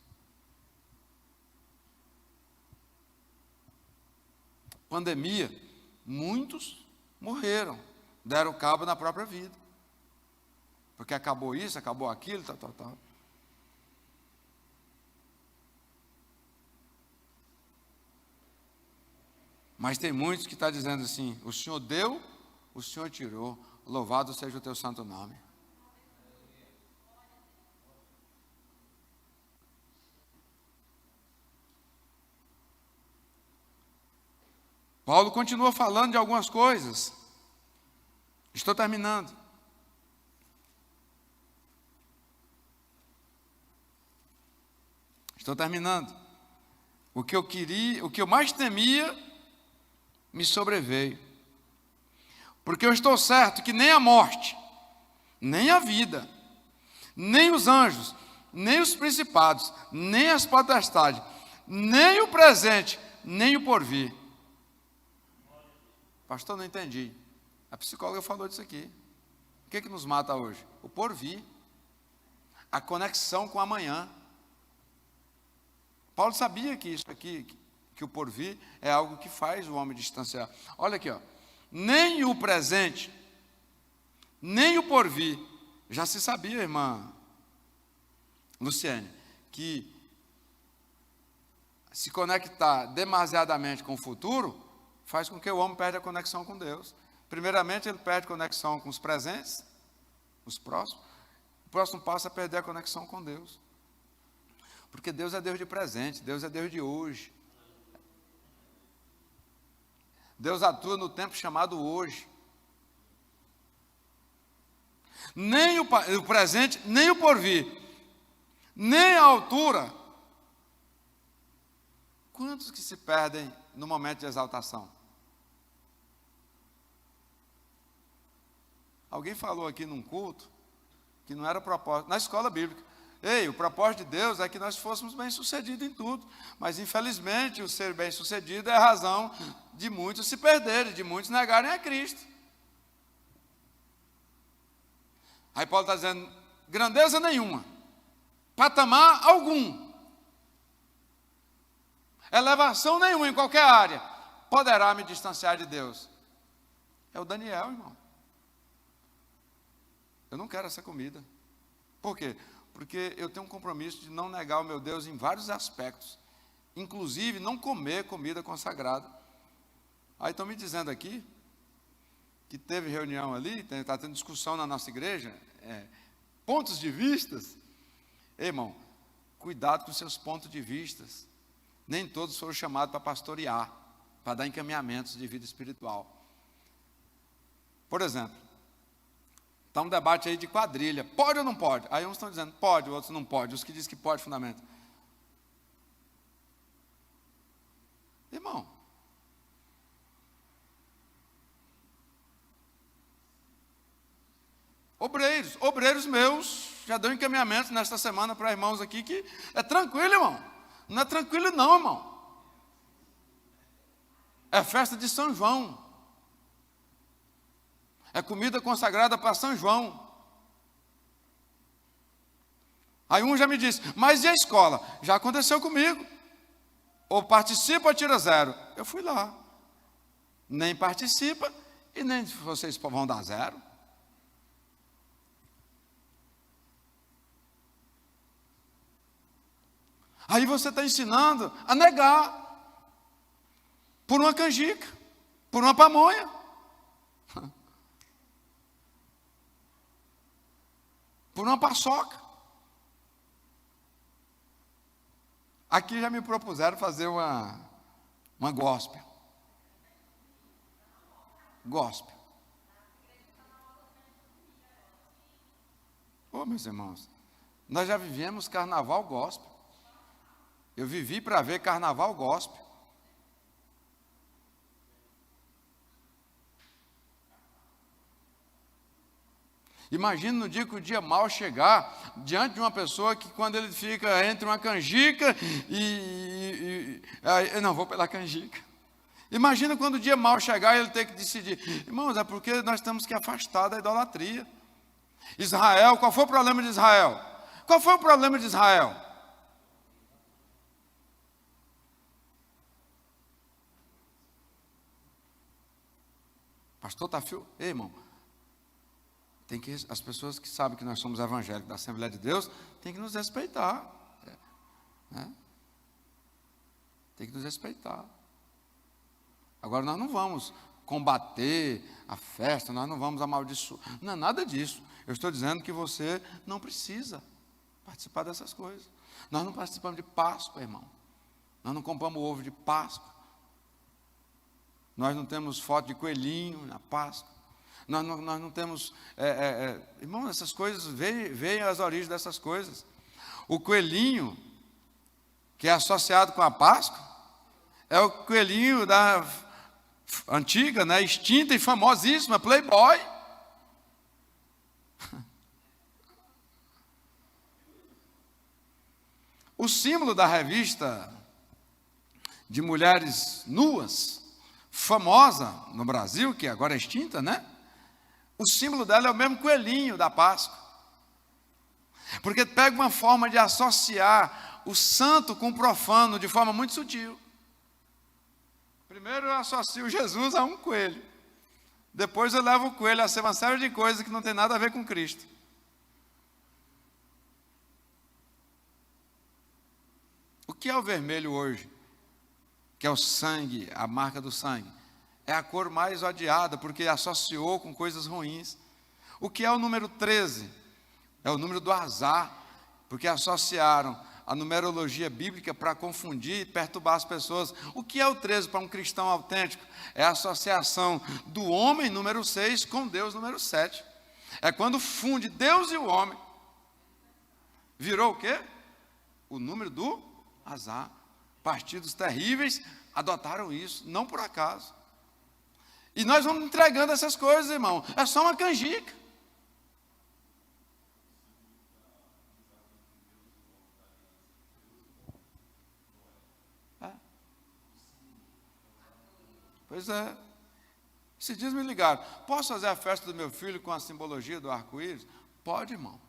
Pandemia, muitos morreram, deram cabo na própria vida. Porque acabou isso, acabou aquilo, tal. Mas tem muitos que estão dizendo assim, o Senhor deu, o Senhor tirou, louvado seja o teu santo nome. Paulo continua falando de algumas coisas. Estou terminando. O que eu queria, o que eu mais temia, me sobreveio. Porque eu estou certo que nem a morte, nem a vida, nem os anjos, nem os principados, nem as potestades, nem o presente, nem o porvir. Pastor, não entendi. A psicóloga falou disso aqui. O que nos mata hoje? O porvir. A conexão com amanhã. Paulo sabia que isso aqui, que o porvir é algo que faz o homem distanciar. Olha aqui, ó. nem o presente, nem o porvir. Já se sabia, irmã Luciene, que se conectar demasiadamente com o futuro faz com que o homem perca a conexão com Deus. Primeiramente, ele perde conexão com os presentes, os próximos. O próximo passo é perder a conexão com Deus. Porque Deus é Deus de presente, Deus é Deus de hoje. Deus atua no tempo chamado hoje. Nem o presente, nem o porvir, nem a altura. Quantos que se perdem no momento de exaltação? Alguém falou aqui num culto que não era propósito, na escola bíblica. Ei, o propósito de Deus é que nós fôssemos bem-sucedidos em tudo. Mas, infelizmente, o ser bem-sucedido é a razão de muitos se perderem, de muitos negarem a Cristo. Aí Paulo está dizendo, grandeza nenhuma, patamar algum, elevação nenhuma em qualquer área, poderá me distanciar de Deus. É o Daniel, irmão. Eu não quero essa comida. Por quê? Porque eu tenho um compromisso de não negar o meu Deus em vários aspectos, inclusive não comer comida consagrada. Aí estão me dizendo aqui, que teve reunião ali, está tendo discussão na nossa igreja, pontos de vistas. Ei, irmão, cuidado com seus pontos de vistas. Nem todos foram chamados para pastorear, para dar encaminhamentos de vida espiritual. Por exemplo, está um debate aí de quadrilha, pode ou não pode? Aí uns estão dizendo pode, outros não pode, os que dizem que pode, fundamento. Irmão, obreiros meus, já deu encaminhamentos nesta semana para irmãos aqui, que é tranquilo, irmão. Não é tranquilo não, irmão. É festa de São João. É comida consagrada para São João. Aí um já me disse, mas e a escola? Já aconteceu comigo. Ou participa ou tira zero. Eu fui lá. Nem participa e nem vocês vão dar zero. Aí você está ensinando a negar. Por uma canjica. Por uma pamonha. Por uma paçoca. Aqui já me propuseram fazer uma gospel. Gospel. Ô, meus irmãos, nós já vivemos carnaval gospel. Eu vivi para ver carnaval gospel. Imagina no dia que o dia mal chegar, diante de uma pessoa que quando ele fica entre uma canjica não, vou pela canjica. Imagina quando o dia mal chegar e ele ter que decidir. Irmãos, é porque nós temos que afastar da idolatria. Israel, qual foi o problema de Israel? Qual foi o problema de Israel? Pastor Tafio, ei, irmão. Tem que, as pessoas que sabem que nós somos evangélicos da Assembleia de Deus, tem que nos respeitar. Tem que nos respeitar. Agora nós não vamos combater a festa, nós não vamos amaldiçoar. Não é nada disso. Eu estou dizendo que você não precisa participar dessas coisas. Nós não participamos de Páscoa, irmão. Nós não compramos ovo de Páscoa. Nós não temos foto de coelhinho na Páscoa. Nós não temos... irmão, essas coisas, veem as origens dessas coisas. O coelhinho, que é associado com a Páscoa, é o coelhinho da antiga, né, extinta e famosíssima Playboy. O símbolo da revista de mulheres nuas, famosa no Brasil, que agora é extinta, né? O símbolo dela é o mesmo coelhinho da Páscoa. Porque pega uma forma de associar o santo com o profano de forma muito sutil. Primeiro eu associo Jesus a um coelho. Depois eu levo o coelho a ser uma série de coisas que não tem nada a ver com Cristo. O que é o vermelho hoje? Que é o sangue, a marca do sangue. É a cor mais odiada, porque associou com coisas ruins. O que é o número 13? É o número do azar, porque associaram a numerologia bíblica para confundir e perturbar as pessoas. O que é o 13 para um cristão autêntico? É a associação do homem, número 6, com Deus, número 7. É quando funde Deus e o homem. Virou o quê? O número do azar. Partidos terríveis adotaram isso, não por acaso. E nós vamos entregando essas coisas, irmão. É só uma canjica. Pois é. Esses dias me ligaram. Posso fazer a festa do meu filho com a simbologia do arco-íris? Pode, irmão.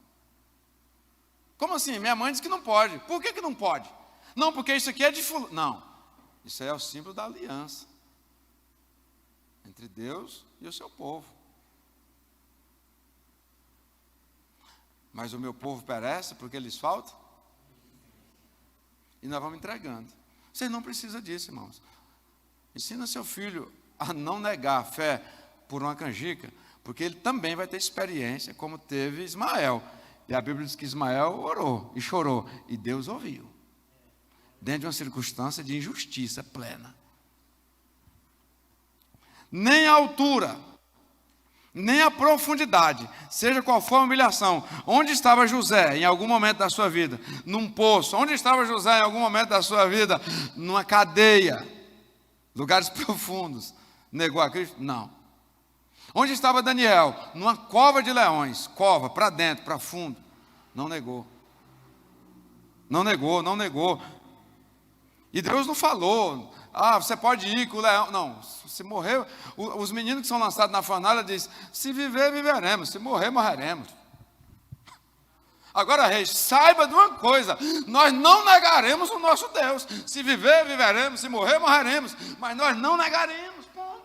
Como assim? Minha mãe disse que não pode. Por que não pode? Não, porque isso aqui é de fulano. Não. Isso aí é o símbolo da aliança entre Deus e o seu povo. Mas o meu povo perece porque lhes falta? E nós vamos entregando. Vocês não precisam disso, irmãos. Ensina seu filho a não negar a fé por uma canjica, porque ele também vai ter experiência, como teve Ismael. E a Bíblia diz que Ismael orou e chorou, e Deus ouviu, dentro de uma circunstância de injustiça plena. Nem a altura, nem a profundidade, seja qual for a humilhação. Onde estava José em algum momento da sua vida? Num poço. Onde estava José em algum momento da sua vida? Numa cadeia. Lugares profundos. Negou a Cristo? Não. Onde estava Daniel? Numa cova de leões. Cova, para dentro, para fundo. Não negou. Não negou, não negou. E Deus não falou, você pode ir com o leão. Não, se morrer, os meninos que são lançados na fornalha dizem, se viver, viveremos, se morrer, morreremos. Agora, rei, saiba de uma coisa, nós não negaremos o nosso Deus. Se viver, viveremos, se morrer, morreremos, mas nós não negaremos, ponto.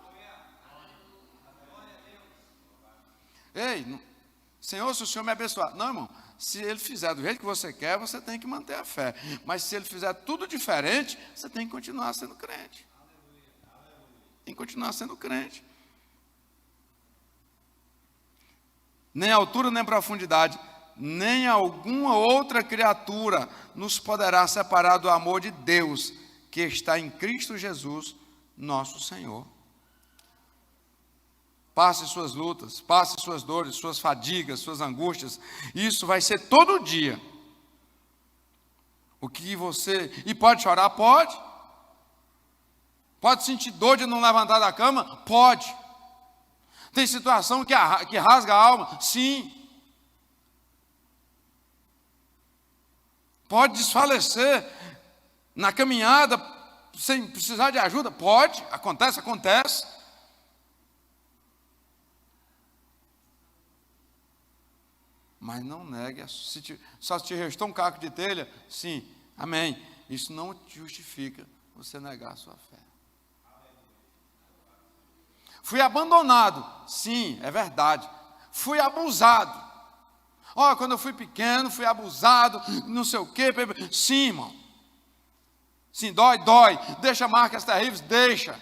Ei, Senhor, se o Senhor me abençoar. Não, irmão, se Ele fizer do jeito que você quer, você tem que manter a fé. Mas se Ele fizer tudo diferente, você tem que continuar sendo crente. Tem que continuar sendo crente. Nem altura, nem profundidade, nem alguma outra criatura nos poderá separar do amor de Deus, que está em Cristo Jesus, nosso Senhor. Passe suas lutas, passe suas dores, suas fadigas, suas angústias. Isso vai ser todo dia. O que você... E pode chorar? Pode. Pode sentir dor de não levantar da cama? Pode. Tem situação que rasga a alma? Sim. Pode desfalecer na caminhada sem precisar de ajuda? Pode. Acontece. Mas não negue, só te restou um caco de telha? Sim, amém. Isso não te justifica você negar a sua fé. Fui abandonado? Sim, é verdade. Fui abusado. Quando eu fui pequeno, fui abusado, não sei o quê. Sim, irmão. Sim, dói. Deixa marcas terríveis, deixa.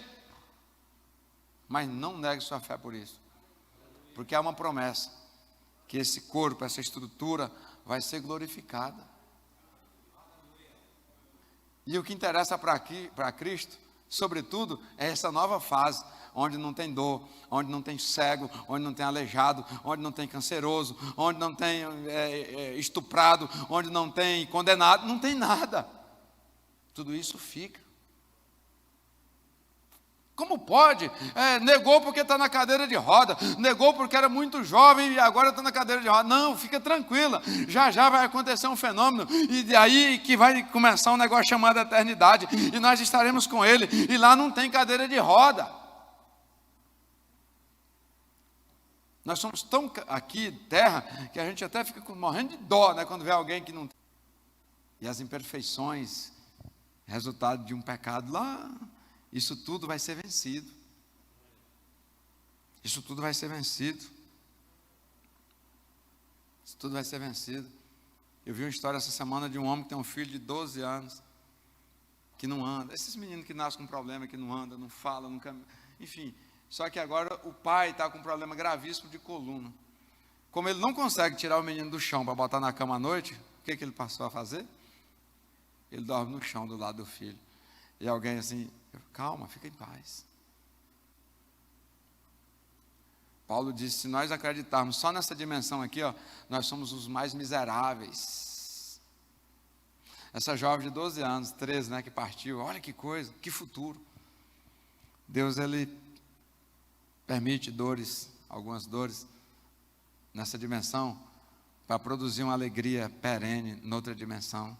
Mas não negue sua fé por isso. Porque há uma promessa. Que esse corpo, essa estrutura vai ser glorificada. E o que interessa para Cristo, sobretudo, é essa nova fase, onde não tem dor, onde não tem cego, onde não tem aleijado, onde não tem canceroso, onde não tem estuprado, onde não tem condenado, não tem nada. Tudo isso fica. Como pode? Negou porque está na cadeira de roda, negou porque era muito jovem e agora está na cadeira de roda. Não, fica tranquila, já vai acontecer um fenômeno, e daí que vai começar um negócio chamado eternidade, e nós estaremos com Ele, e lá não tem cadeira de roda. Nós somos tão aqui, terra, que a gente até fica morrendo de dó, né, quando vê alguém que não tem. E as imperfeições, resultado de um pecado lá, isso tudo vai ser vencido. Isso tudo vai ser vencido. Isso tudo vai ser vencido. Eu vi uma história essa semana de um homem que tem um filho de 12 anos, que não anda. Esses meninos que nascem com problema, que não anda, não fala, não caminha. Enfim, só que agora o pai está com um problema gravíssimo de coluna. Como ele não consegue tirar o menino do chão para botar na cama à noite, o que ele passou a fazer? Ele dorme no chão do lado do filho. E alguém assim, calma, fica em paz. Paulo disse, se nós acreditarmos só nessa dimensão aqui, ó, nós somos os mais miseráveis. Essa jovem de 12 anos, 13, né, que partiu, olha que coisa, que futuro. Deus, ele permite dores, algumas dores, nessa dimensão, para produzir uma alegria perene noutra dimensão.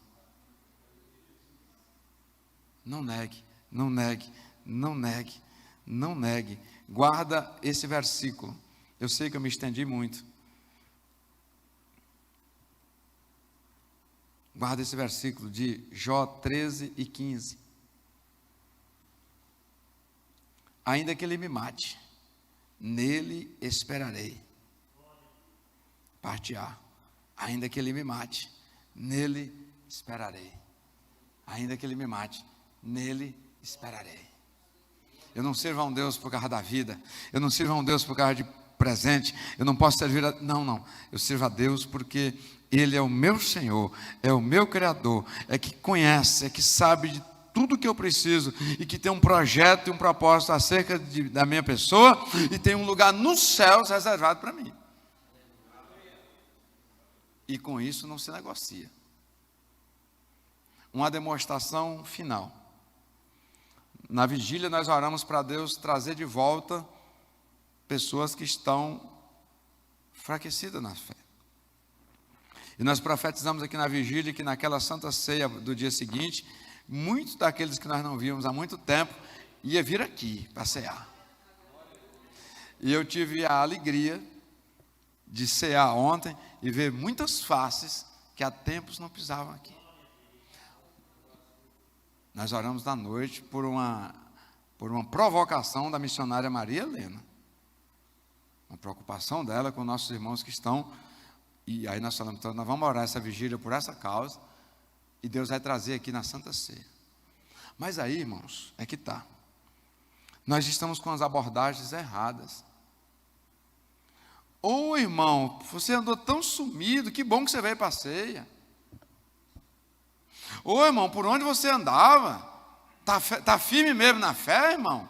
Não negue, não negue, não negue, não negue. Guarda esse versículo. Eu sei que eu me estendi muito. Guarda esse versículo de Jó 13 e 15. Ainda que ele me mate, nele esperarei. Parte A. Ainda que ele me mate, nele esperarei. Ainda que ele me mate, nele esperarei. Eu não sirvo a um Deus por causa da vida. Eu não sirvo a um Deus por causa de presente. Eu não posso servir a... Não. Eu sirvo a Deus porque Ele é o meu Senhor, é o meu Criador, é que conhece, é que sabe de tudo que eu preciso e que tem um projeto e um propósito acerca da minha pessoa e tem um lugar nos céus reservado para mim. E com isso não se negocia. Uma demonstração final. Na vigília nós oramos para Deus trazer de volta pessoas que estão enfraquecidas na fé. E nós profetizamos aqui na vigília que naquela santa ceia do dia seguinte, muitos daqueles que nós não víamos há muito tempo, ia vir aqui para cear. E eu tive a alegria de cear ontem e ver muitas faces que há tempos não pisavam aqui. Nós oramos na noite por uma provocação da missionária Maria Helena. Uma preocupação dela com nossos irmãos que estão. E aí nós falamos, então nós vamos orar essa vigília por essa causa. E Deus vai trazer aqui na Santa Ceia. Mas aí, irmãos, é que está. Nós estamos com as abordagens erradas. Ô irmão, você andou tão sumido, que bom que você veio para a ceia. Ô irmão, por onde você andava? Está firme mesmo na fé, irmão?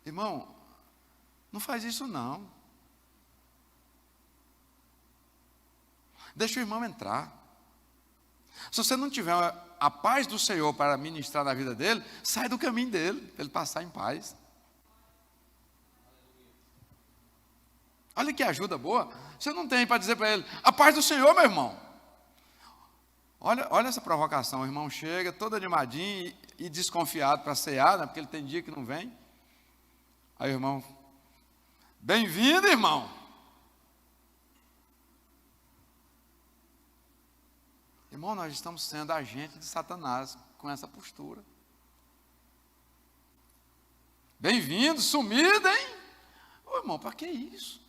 Irmão, não faz isso não. Deixa o irmão entrar. Se você não tiver a paz do Senhor para ministrar na vida dele, sai do caminho dele, para ele passar em paz. Olha que ajuda boa. Você não tem para dizer para ele, a paz do Senhor, meu irmão. Olha essa provocação, o irmão chega todo animadinho e desconfiado para cear, né, porque ele tem dia que não vem. Aí o irmão, bem-vindo, irmão. Irmão, nós estamos sendo agente de Satanás com essa postura. Bem-vindo, sumido, hein? Ô irmão, para que isso?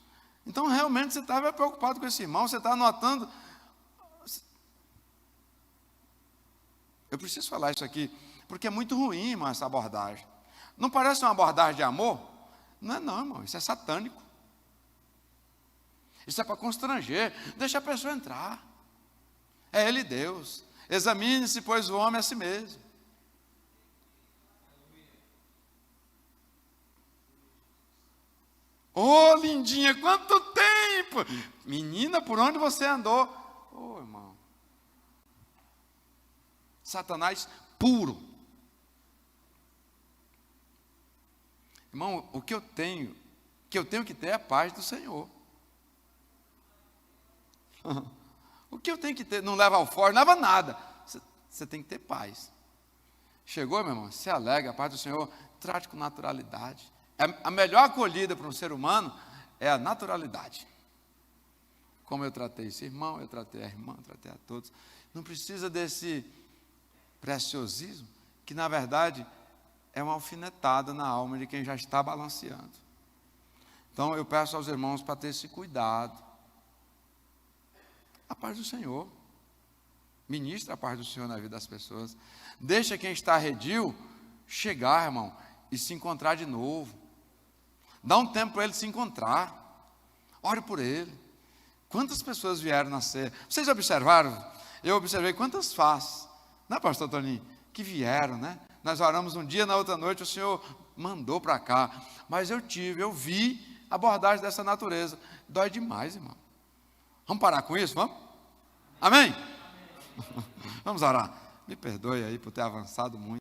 Então realmente você estava preocupado com esse irmão, você está anotando. Eu preciso falar isso aqui, porque é muito ruim, irmão, essa abordagem. Não parece uma abordagem de amor? Não é não, irmão, isso é satânico. Isso é para constranger, deixa a pessoa entrar. É Ele Deus. Examine-se, pois, o homem a si mesmo. Ô, lindinha, quanto tempo! Menina, por onde você andou? Ô, irmão. Satanás puro. Irmão, o que eu tenho que ter é a paz do Senhor. O que eu tenho que ter? Não leva alforje, não leva nada. Você tem que ter paz. Chegou, meu irmão? Se alegra, a paz do Senhor, trate com naturalidade. A melhor acolhida para um ser humano é a naturalidade. Como eu tratei esse irmão, eu tratei a irmã, eu tratei a todos. Não precisa desse preciosismo, que na verdade é uma alfinetada na alma de quem já está balanceando. Então eu peço aos irmãos para ter esse cuidado. A paz do Senhor. Ministra a paz do Senhor na vida das pessoas. Deixa quem está arredio chegar, irmão, e se encontrar de novo. Dá um tempo para ele se encontrar. Ore por ele. Quantas pessoas vieram nascer? Vocês observaram? Eu observei quantas faces, né, pastor Toninho? Que vieram, né? Nós oramos um dia, na outra noite o Senhor mandou para cá. Mas eu vi abordagem dessa natureza. Dói demais, irmão. Vamos parar com isso? Vamos? Amém? Vamos orar. Me perdoe aí por ter avançado muito.